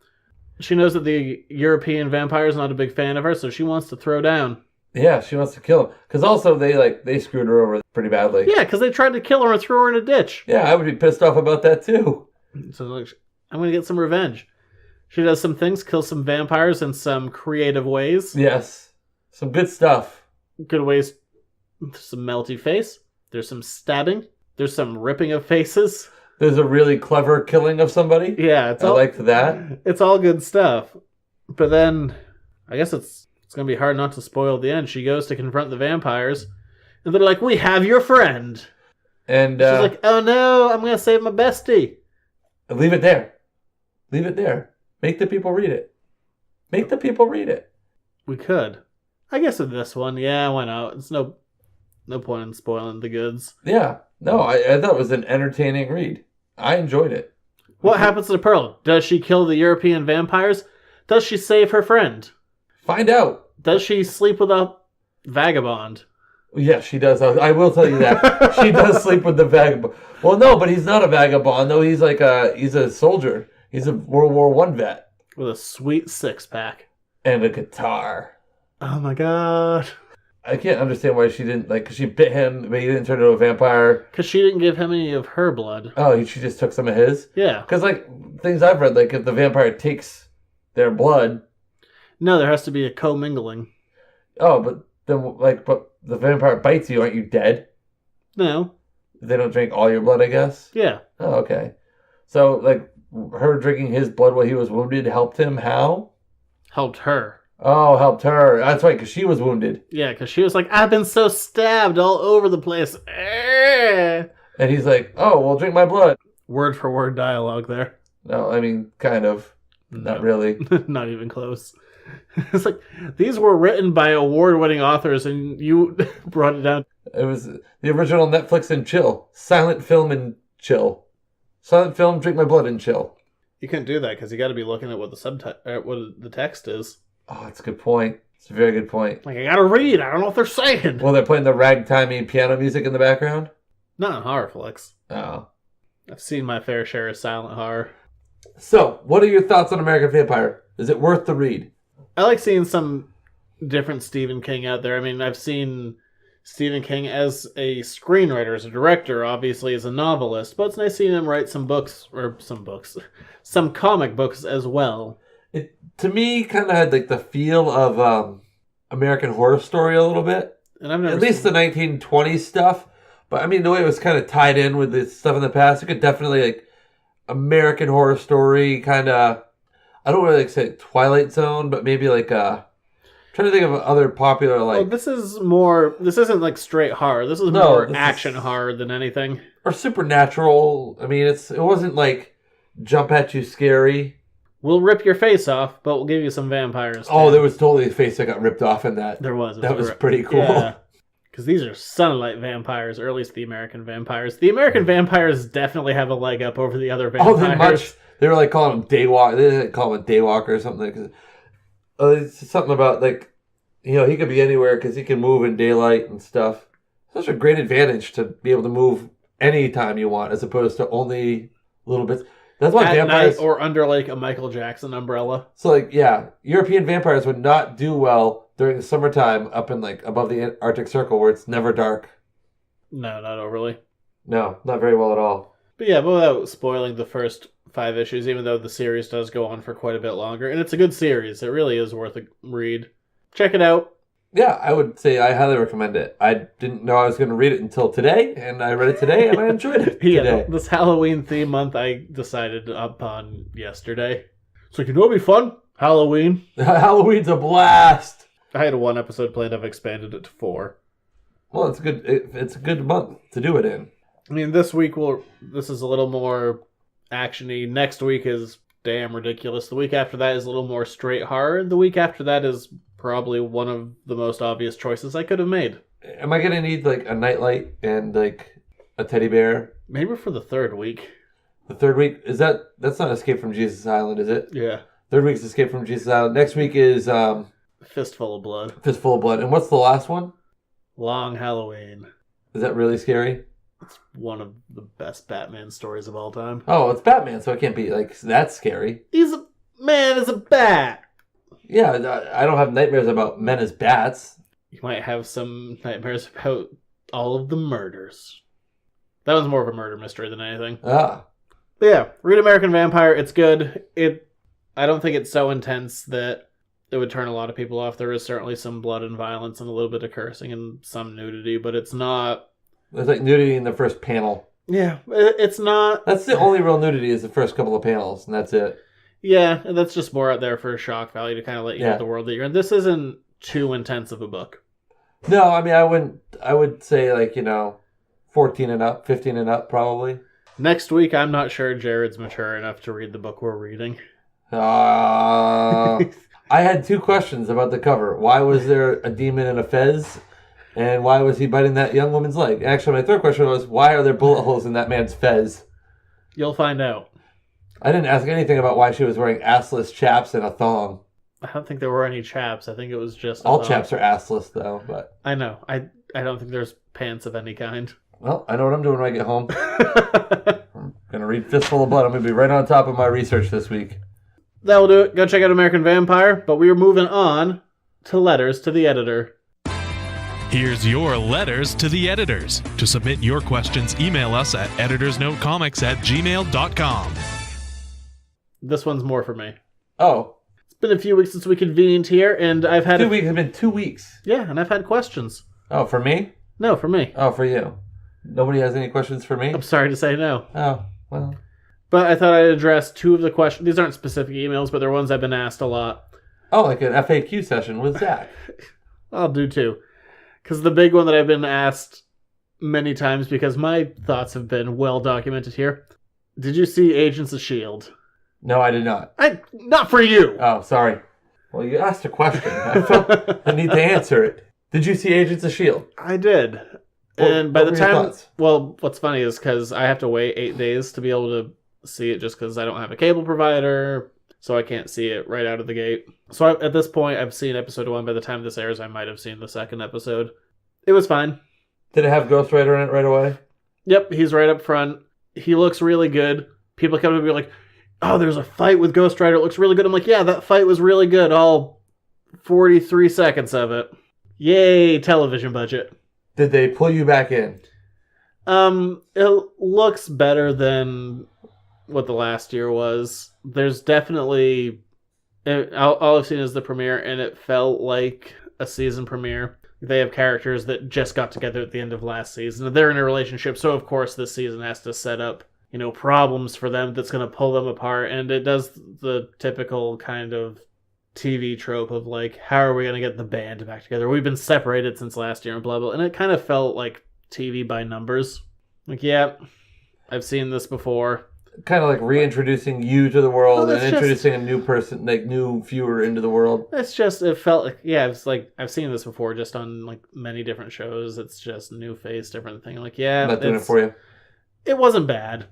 She knows that the European vampire is not a big fan of her, so she wants to throw down. Yeah, she wants to kill him. Because also, they screwed her over pretty badly. Yeah, because they tried to kill her and threw her in a ditch. Yeah, I would be pissed off about that, too. So, I'm going to get some revenge. She does some things, kills some vampires in some creative ways. Yes. Some good stuff. Good ways. There's some melty face. There's some stabbing. There's some ripping of faces. There's a really clever killing of somebody. Yeah, I liked that. It's all good stuff. But then, I guess it's going to be hard not to spoil the end. She goes to confront the vampires, and they're like, "We have your friend." And she's like, "Oh no, I'm going to save my bestie." Leave it there. Leave it there. Make the people read it. Make the people read it. We could. I guess with this one, yeah, why not? It's no point in spoiling the goods. Yeah. No, I thought it was an entertaining read. I enjoyed it. What happens to Pearl? Does she kill the European vampires? Does she save her friend? Find out. Does she sleep with a vagabond? Yes, she does. I will tell you that. She does sleep with the vagabond. Well, no, but he's not a vagabond, though. He's he's a soldier. He's a World War I vet. With a sweet six-pack. And a guitar. Oh my god. I can't understand why she didn't, because she bit him, but he didn't turn into a vampire. Because she didn't give him any of her blood. Oh, she just took some of his? Yeah. Because, things I've read, if the vampire takes their blood... No, there has to be a commingling. Oh, but then, but the vampire bites you, aren't you dead? No. They don't drink all your blood, I guess? Yeah. Oh, okay. So, her drinking his blood while he was wounded helped him how? Helped her. Oh, helped her. That's right, because she was wounded. Yeah, because she was like, I've been so stabbed all over the place. And he's like, oh, well, drink my blood. Word for word dialogue there. No, I mean, kind of. No. Not really. Not even close. It's like, these were written by award-winning authors, and you brought it down. It was the original Netflix and chill. Silent film and chill. Silent film, drink my blood and chill. You couldn't do that, because you got to be looking at what the text is. Oh, that's a good point. It's a very good point. I gotta read. I don't know what they're saying. Well, they're playing the ragtimey piano music in the background? Not in horror flicks. Oh. I've seen my fair share of silent horror. So, what are your thoughts on American Vampire? Is it worth the read? I like seeing some different Stephen King out there. I mean, I've seen Stephen King as a screenwriter, as a director, obviously as a novelist, but it's nice seeing him write some comic books as well. It, to me, kind of had the feel of American Horror Story a little bit. And I've never At least the 1920s stuff. But, I mean, the way it was kind of tied in with the stuff in the past, it could definitely, American Horror Story, kind of, I don't really say Twilight Zone, but maybe trying to think of other popular, Well, this isn't straight horror. This is more action horror than anything. Or supernatural. I mean, it wasn't jump at you scary. We'll rip your face off, but we'll give you some vampires. Oh, there was totally a face that got ripped off in that. There was. That was pretty cool. Yeah. Because these are sunlight vampires, or at least the American vampires. The American vampires definitely have a leg up over the other vampires. They were calling them daywalk. They didn't call him a daywalker or something. It's something about he could be anywhere because he can move in daylight and stuff. Such a great advantage to be able to move anytime you want, as opposed to only little bits. That's why at vampires night or under like a Michael Jackson umbrella. So, like, yeah, European vampires would not do well during the summertime up in, like, above the Arctic Circle where it's never dark. No, not overly. No, not very well at all. But yeah, without spoiling the first 5 issues, even though the series does go on for quite a bit longer. And it's a good series. It really is worth a read. Check it out. Yeah, I would say I highly recommend it. I didn't know I was going to read it until today, and I read it today, and I enjoyed it today. This Halloween theme month I decided upon yesterday. So, you know what'd be fun? Halloween. Halloween's a blast! I had 1 episode planned. I've expanded it to 4. Well, it's a good month to do it in. I mean, this week this is a little more action-y. Next week is damn ridiculous. The week after that is a little more straight horror. The week after that is probably one of the most obvious choices I could have made. Am I going to need, like, a nightlight and, like, a teddy bear? Maybe for the 3rd week. The 3rd week? That's not Escape from Jesus Island, is it? Yeah. 3rd week's Escape from Jesus Island. Next week is Fistful of Blood. Fistful of Blood. And what's the last one? Long Halloween. Is that really scary? It's one of the best Batman stories of all time. Oh, it's Batman, so it can't be, like, that scary. He's a man as a bat. Yeah, I don't have nightmares about men as bats. You might have some nightmares about all of the murders. That was more of a murder mystery than anything. Ah. But yeah, read American Vampire. It's good. I don't think it's so intense that it would turn a lot of people off. There is certainly some blood and violence and a little bit of cursing and some nudity, but it's not... There's, like, nudity in the first panel. Yeah, it's not... That's the only real nudity is the first couple of panels, and that's it. Yeah, and that's just more out there for shock value to kind of let you know the world that you're in. This isn't too intense of a book. No, I mean, I would say, like, 14 and up, 15 and up, probably. Next week, I'm not sure Jared's mature enough to read the book we're reading. I had 2 questions about the cover. Why was there a demon in a fez? And why was he biting that young woman's leg? Actually, my 3rd question was, why are there bullet holes in that man's fez? You'll find out. I didn't ask anything about why she was wearing assless chaps and a thong. I don't think there were any chaps. I think it was just... All chaps are assless, though. But I know. I don't think there's pants of any kind. Well, I know what I'm doing when I get home. I'm going to read Fistful of Blood. I'm going to be right on top of my research this week. That'll do it. Go check out American Vampire. But we are moving on to letters to the editor. Here's your letters to the editors. To submit your questions, email us at editorsnotecomics@gmail.com. This one's more for me. Oh. It's been a few weeks since we convened here, and I've had... 2 weeks. It's been 2 weeks. Yeah, and I've had questions. Oh, for me? No, for me. Oh, for you. Nobody has any questions for me? I'm sorry to say no. Oh, well. But I thought I'd address 2 of the questions. These aren't specific emails, but they're ones I've been asked a lot. Oh, like an FAQ session with Zach. I'll do 2. Because the big one that I've been asked many times, because my thoughts have been well documented here. Did you see Agents of S.H.I.E.L.D.? No, I did not. Not for you! Oh, sorry. Well, you asked a question. I felt I need to answer it. Did you see Agents of S.H.I.E.L.D.? I did. And by what the were your time... thoughts? Well, what's funny is because I have to wait 8 days to be able to see it just because I don't have a cable provider, so I can't see it right out of the gate. So at this point, I've seen episode 1. By the time this airs, I might have seen the 2nd episode. It was fine. Did it have Ghost Rider in it right away? Yep, he's right up front. He looks really good. People come to me like, oh, there's a fight with Ghost Rider. It looks really good. I'm like, yeah, that fight was really good. All 43 seconds of it. Yay, television budget. Did they pull you back in? It looks better than what the last year was. There's definitely... All I've seen is the premiere, and it felt like a season premiere. They have characters that just got together at the end of last season. They're in a relationship, so of course this season has to set up, problems for them that's going to pull them apart. And it does the typical kind of TV trope of like, how are we going to get the band back together? We've been separated since last year and blah, blah. And it kind of felt like TV by numbers. Like, yeah, I've seen this before. Kind of like reintroducing you to the world and introducing a new person, like new viewer into the world. It's just, it felt like, yeah, it's like, I've seen this before just on like many different shows. It's just new face, different thing. Like, yeah. I'm not doing it for you. It wasn't bad.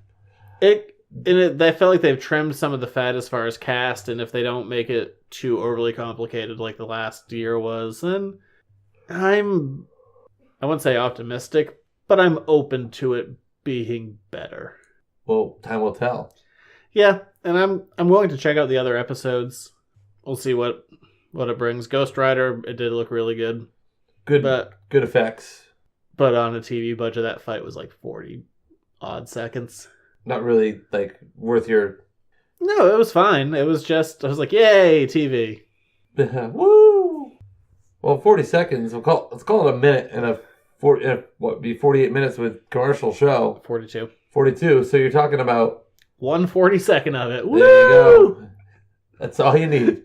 I felt like they've trimmed some of the fat as far as cast, and if they don't make it too overly complicated like the last year was, then I wouldn't say optimistic, but I'm open to it being better. Well, time will tell. Yeah, and I'm willing to check out the other episodes. We'll see what it brings. Ghost Rider, it did look really good. Good effects. But on a TV budget, that fight was like 40 odd seconds. Not really like worth your. No, it was fine. It was just I was like, yay, TV. Woo! Well, 40 seconds. Let's call it a minute and a 48 minutes with commercial show. 42. 42. So you're talking about 1/42 of it. Woo! There you go. That's all you need.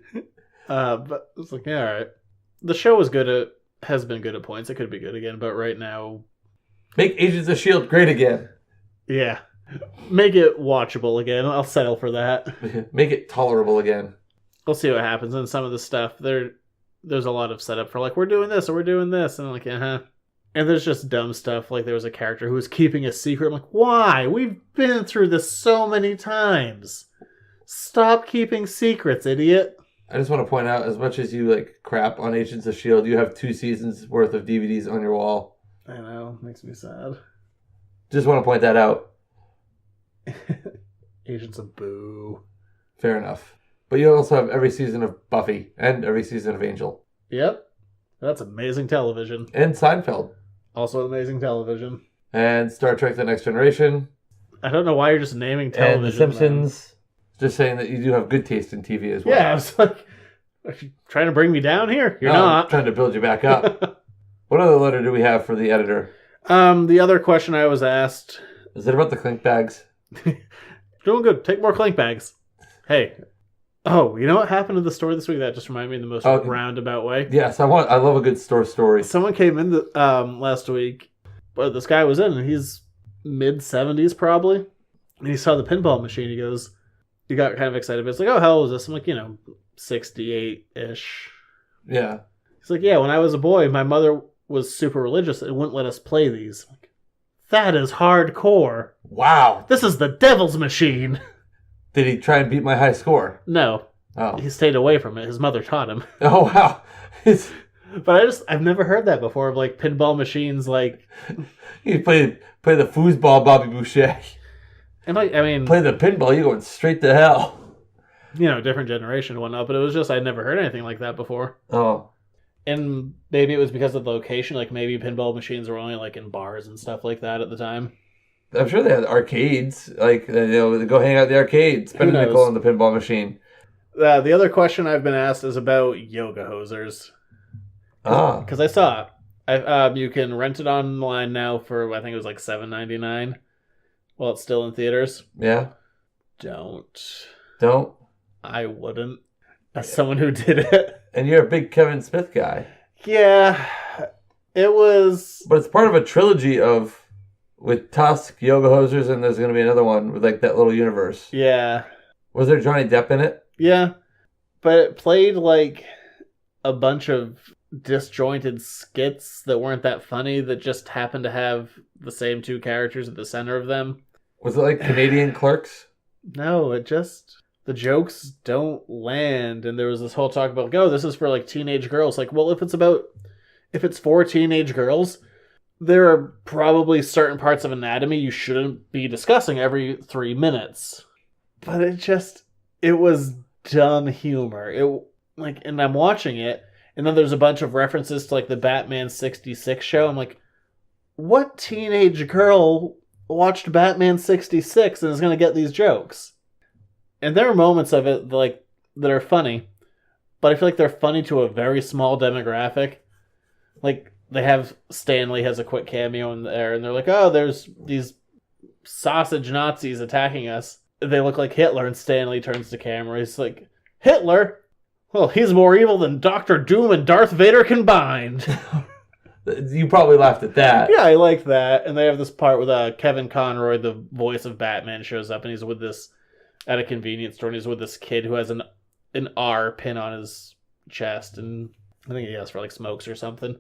But it's like, yeah, all right. The show was has been good at points. It could be good again, but right now, make Agents of S.H.I.E.L.D. great again. Yeah, make it watchable again. I'll settle for that. Make it tolerable again. We'll see what happens. And some of the stuff there's a lot of setup for like we're doing this or we're doing this, and I'm like, And there's just dumb stuff. Like there was a character who was keeping a secret. I'm like, why? We've been through this so many times. Stop keeping secrets, idiot. I just want to point out, as much as you like crap on Agents of S.H.I.E.L.D., you have 2 seasons worth of DVDs on your wall. I know, makes me sad. Just want to point that out. Agents of Boo. Fair enough. But you also have every season of Buffy and every season of Angel. Yep. That's amazing television. And Seinfeld. Also amazing television. And Star Trek The Next Generation. I don't know why you're just naming television. And The Simpsons. Just saying that you do have good taste in TV as well. Yeah, I was like, are you trying to bring me down here? You're not. I'm trying to build you back up. What other letter do we have for the editor? The other question I was asked... Is it about the clink bags? Doing good. Take more clink bags. Hey. Oh, you know what happened to the store this week? That just reminded me in the most roundabout way. Yes, I love a good store story. Someone came in last week, but this guy was in, and he's mid-70s probably, and he saw the pinball machine. He got kind of excited, but it's like, oh, how old is this? I'm like, 68-ish. Yeah. He's like, yeah, when I was a boy, my mother was super religious and wouldn't let us play these. I'm like, that is hardcore. Wow. This is the devil's machine. Did he try and beat my high score? No. Oh. He stayed away from it. His mother taught him. Oh, wow. But I've never heard that before of like pinball machines like... You play the foosball, Bobby Boucher. And I mean... Play the pinball, you're going straight to hell. Different generation and whatnot, but it was just I'd never heard anything like that before. Oh. And maybe it was because of the location, like maybe pinball machines were only like in bars and stuff like that at the time. I'm sure they had arcades. Like, go hang out at the arcade, spend a nickel on the pinball machine. The other question I've been asked is about yoga hosers. Because I saw it. You can rent it online now for, I think it was like $7.99 while it's still in theaters. Yeah. Don't. I wouldn't. As someone who did it. And you're a big Kevin Smith guy. Yeah. It was... But it's part of a trilogy with Tusk, Yoga Hosers, and there's going to be another one with like that little universe. Yeah. Was there Johnny Depp in it? Yeah. But it played like a bunch of disjointed skits that weren't that funny that just happened to have the same 2 characters at the center of them. Was it like Canadian Clerks? No, the jokes don't land, and there was this whole talk about, like, oh, this is for like teenage girls. Like, well, if it's for teenage girls, there are probably certain parts of anatomy you shouldn't be discussing every 3 minutes. But it was dumb humor. And I'm watching it, and then there's a bunch of references to like the Batman 66 show. I'm like, what teenage girl watched Batman 66 and is going to get these jokes? And there are moments of it like that are funny, but I feel like they're funny to a very small demographic. Like, they have Stanley has a quick cameo in there, and they're like, oh, there's these sausage Nazis attacking us. They look like Hitler, and Stanley turns to camera. He's like, Hitler? Well, he's more evil than Dr. Doom and Darth Vader combined. You probably laughed at that. Yeah, I like that. And they have this part with Kevin Conroy, the voice of Batman, shows up, and he's with this, at a convenience store, and he's with this kid who has an R pin on his chest, and I think he asks for like smokes or something.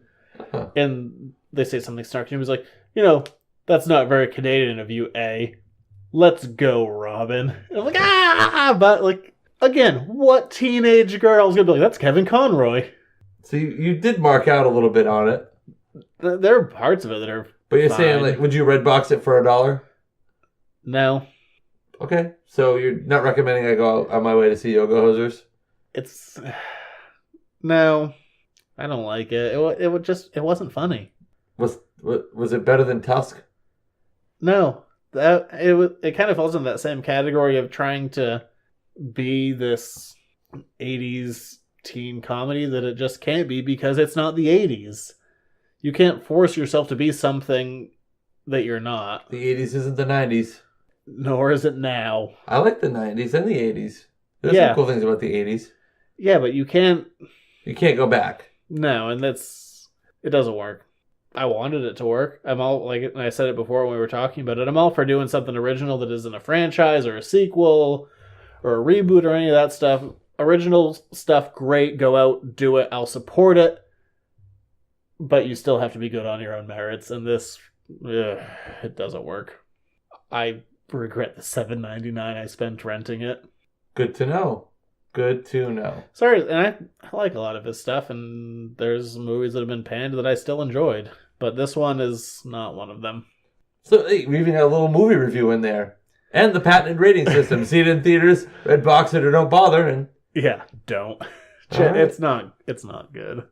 Huh. And they say something snarky, and he's like, that's not very Canadian of you, eh? Let's go, Robin. And I'm like, but like, again, what teenage girl is going to be like, that's Kevin Conroy? So you did mark out a little bit on it. There are parts of it that are But you're fine. saying, like, would you Redbox it for $1? No. Okay, so you're not recommending I go out on my way to see Yoga Hosers? It's no, I don't like it. It wasn't funny. Was it better than Tusk? No, it kind of falls in that same category of trying to be this 80s teen comedy that it just can't be because it's not the 80s. You can't force yourself to be something that you're not. The 80s isn't the 90s. Nor is it now. I like the 90s and the 80s. There's some cool things about the 80s. Yeah, but you can't go back. No, and it doesn't work. I wanted it to work. I'm all, like, and I said it before when we were talking about it, I'm all for doing something original that isn't a franchise or a sequel or a reboot or any of that stuff. Original stuff, great, go out, do it, I'll support it. But you still have to be good on your own merits, and this, it doesn't work. I regret the $7.99 I spent renting it. Good to know. Good to know. Sorry, and I like a lot of his stuff, and there's movies that have been panned that I still enjoyed. But this one is not one of them. So, hey, we even got a little movie review in there. And the patented rating system. See it in theaters, red box it or don't bother. And yeah, don't. Right. It's not good.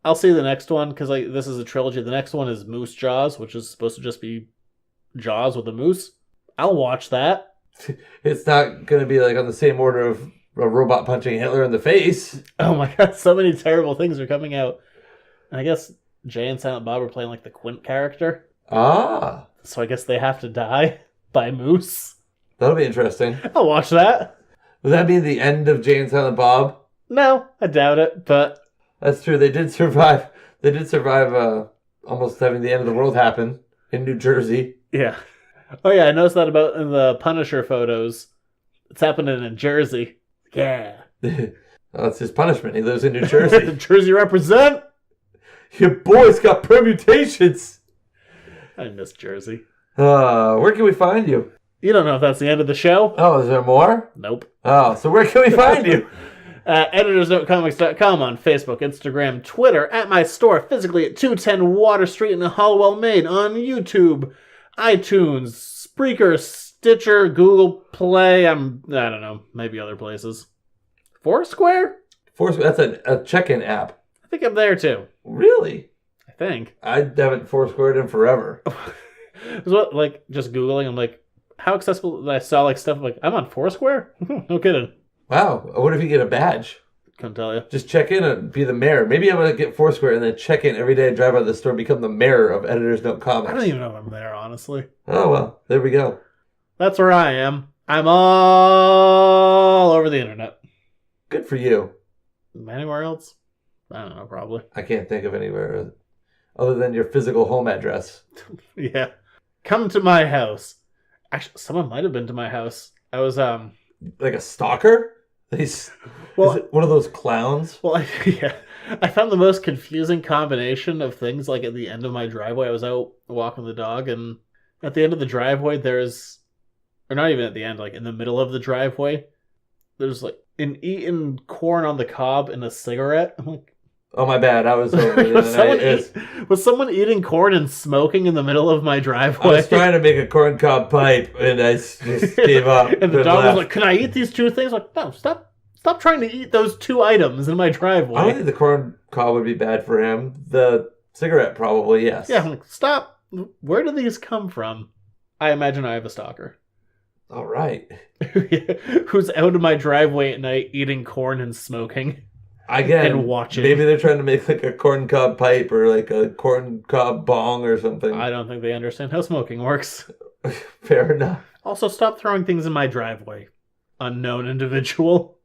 I'll see the next one, because this is a trilogy. The next one is Moose Jaws, which is supposed to just be Jaws with a moose. I'll watch that. It's not going to be like on the same order of a robot punching Hitler in the face. Oh my god, so many terrible things are coming out. And I guess Jay and Silent Bob are playing like the Quint character. Ah. So I guess they have to die by moose. That'll be interesting. I'll watch that. Would that be the end of Jay and Silent Bob? No, I doubt it, but... That's true, they did survive. They did survive almost having the end of the world happen in New Jersey. Yeah. Oh yeah, I noticed that about in the Punisher photos. It's happening in Jersey. Yeah. Well, that's his punishment. He lives in New Jersey. Jersey represent! Your boy's got permutations! I miss Jersey. Where can we find you? You don't know if that's the end of the show? Oh, is there more? Nope. Oh, so where can we find you? editorsnotecomics.com on Facebook, Instagram, Twitter, at my store physically at 210 Water Street in Hollowell, Maine, on YouTube, iTunes, Spreaker, Stitcher, Google Play, I don't know, maybe other places. Foursquare? Foursquare, that's a check-in app. I think I'm there too. Really? I think. I haven't Foursquared in forever. Just Googling, I'm like, how accessible, I saw stuff, I'm like, I'm on Foursquare? No kidding. Wow, what if you get a badge? Couldn't tell you. Just check in and be the mayor. Maybe I'm going to get Foursquare and then check in every day, drive out of the store, and become the mayor of Editors Note Comics. I don't even know if I'm there, honestly. Oh, well, there we go. That's where I am. I'm all over the internet. Good for you. Anywhere else? I don't know, probably. I can't think of anywhere other than your physical home address. Yeah. Come to my house. Actually, someone might have been to my house. I was, Like a stalker? Is it one of those clowns? Well, I found the most confusing combination of things, at the end of my driveway. I was out walking the dog, and at the end of the driveway, there's... Or not even at the end, in the middle of the driveway, there's, an eaten corn on the cob and a cigarette. I'm like... Oh, my bad. I was over the other night. Was someone eating corn and smoking in the middle of my driveway? I was trying to make a corncob pipe, and I just gave up. And the dog was like, "Can I eat these two things?" I'm like, no, stop trying to eat those two items in my driveway. I don't think the corncob would be bad for him. The cigarette probably, yes. Yeah, I'm like, stop. Where do these come from? I imagine I have a stalker. All right. Who's out of my driveway at night eating corn and smoking. Again, and watching. Maybe they're trying to make a corncob pipe or a corncob bong or something. I don't think they understand how smoking works. Fair enough. Also, stop throwing things in my driveway. Unknown individual.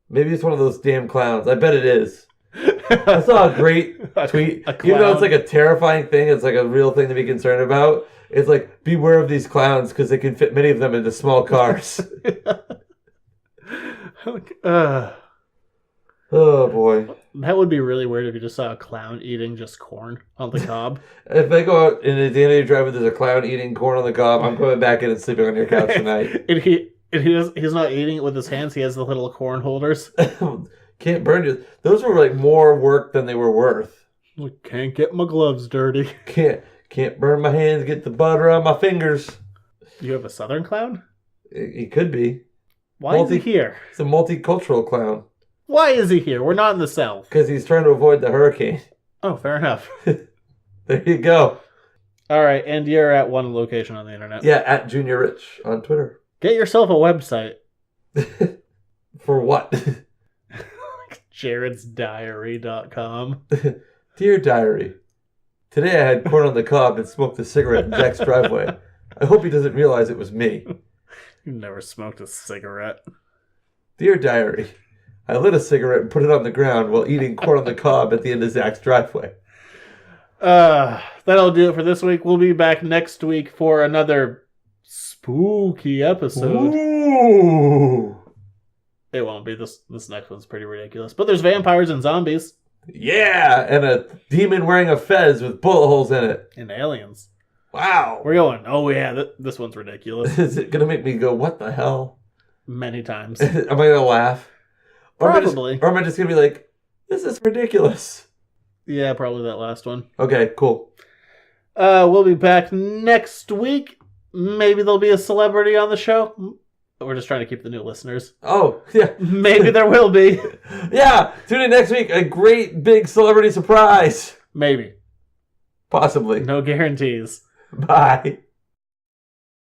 Maybe it's one of those damn clowns. I bet it is. I saw a great tweet. Even though it's a terrifying thing, it's a real thing to be concerned about. It's beware of these clowns because they can fit many of them into small cars. Oh, boy. That would be really weird if you just saw a clown eating just corn on the cob. If I go out and at the end of your driveway there's a clown eating corn on the cob, I'm coming back in and sleeping on your couch tonight. and he's not eating it with his hands. He has the little corn holders. Can't burn you. Those were more work than they were worth. Can't get my gloves dirty. Can't burn my hands, get the butter on my fingers. You have a southern clown? He could be. Why is he here? He's a multicultural clown. Why is he here? We're not in the South. Because he's trying to avoid the hurricane. Oh, fair enough. There you go. All right, and you're at one location on the internet. Yeah, at Junior Rich on Twitter. Get yourself a website. For what? Jared'sDiary.com. Dear Diary, today I had corn on the cob and smoked a cigarette in Jack's driveway. I hope he doesn't realize it was me. You never smoked a cigarette. Dear Diary, I lit a cigarette and put it on the ground while eating corn on the cob at the end of Zach's driveway. That'll do it for this week. We'll be back next week for another spooky episode. Ooh. It won't be. This next one's pretty ridiculous. But there's vampires and zombies. Yeah, and a demon wearing a fez with bullet holes in it. And aliens. Wow. We're going, oh yeah, this one's ridiculous. Is it going to make me go, what the hell? Many times. Am I going to laugh? Probably. Or am I just going to be like, this is ridiculous? Yeah, probably that last one. Okay, cool. We'll be back next week. Maybe there'll be a celebrity on the show. We're just trying to keep the new listeners. Oh, yeah. Maybe there will be. Yeah, tune in next week. A great big celebrity surprise. Maybe. Possibly. No guarantees. Bye.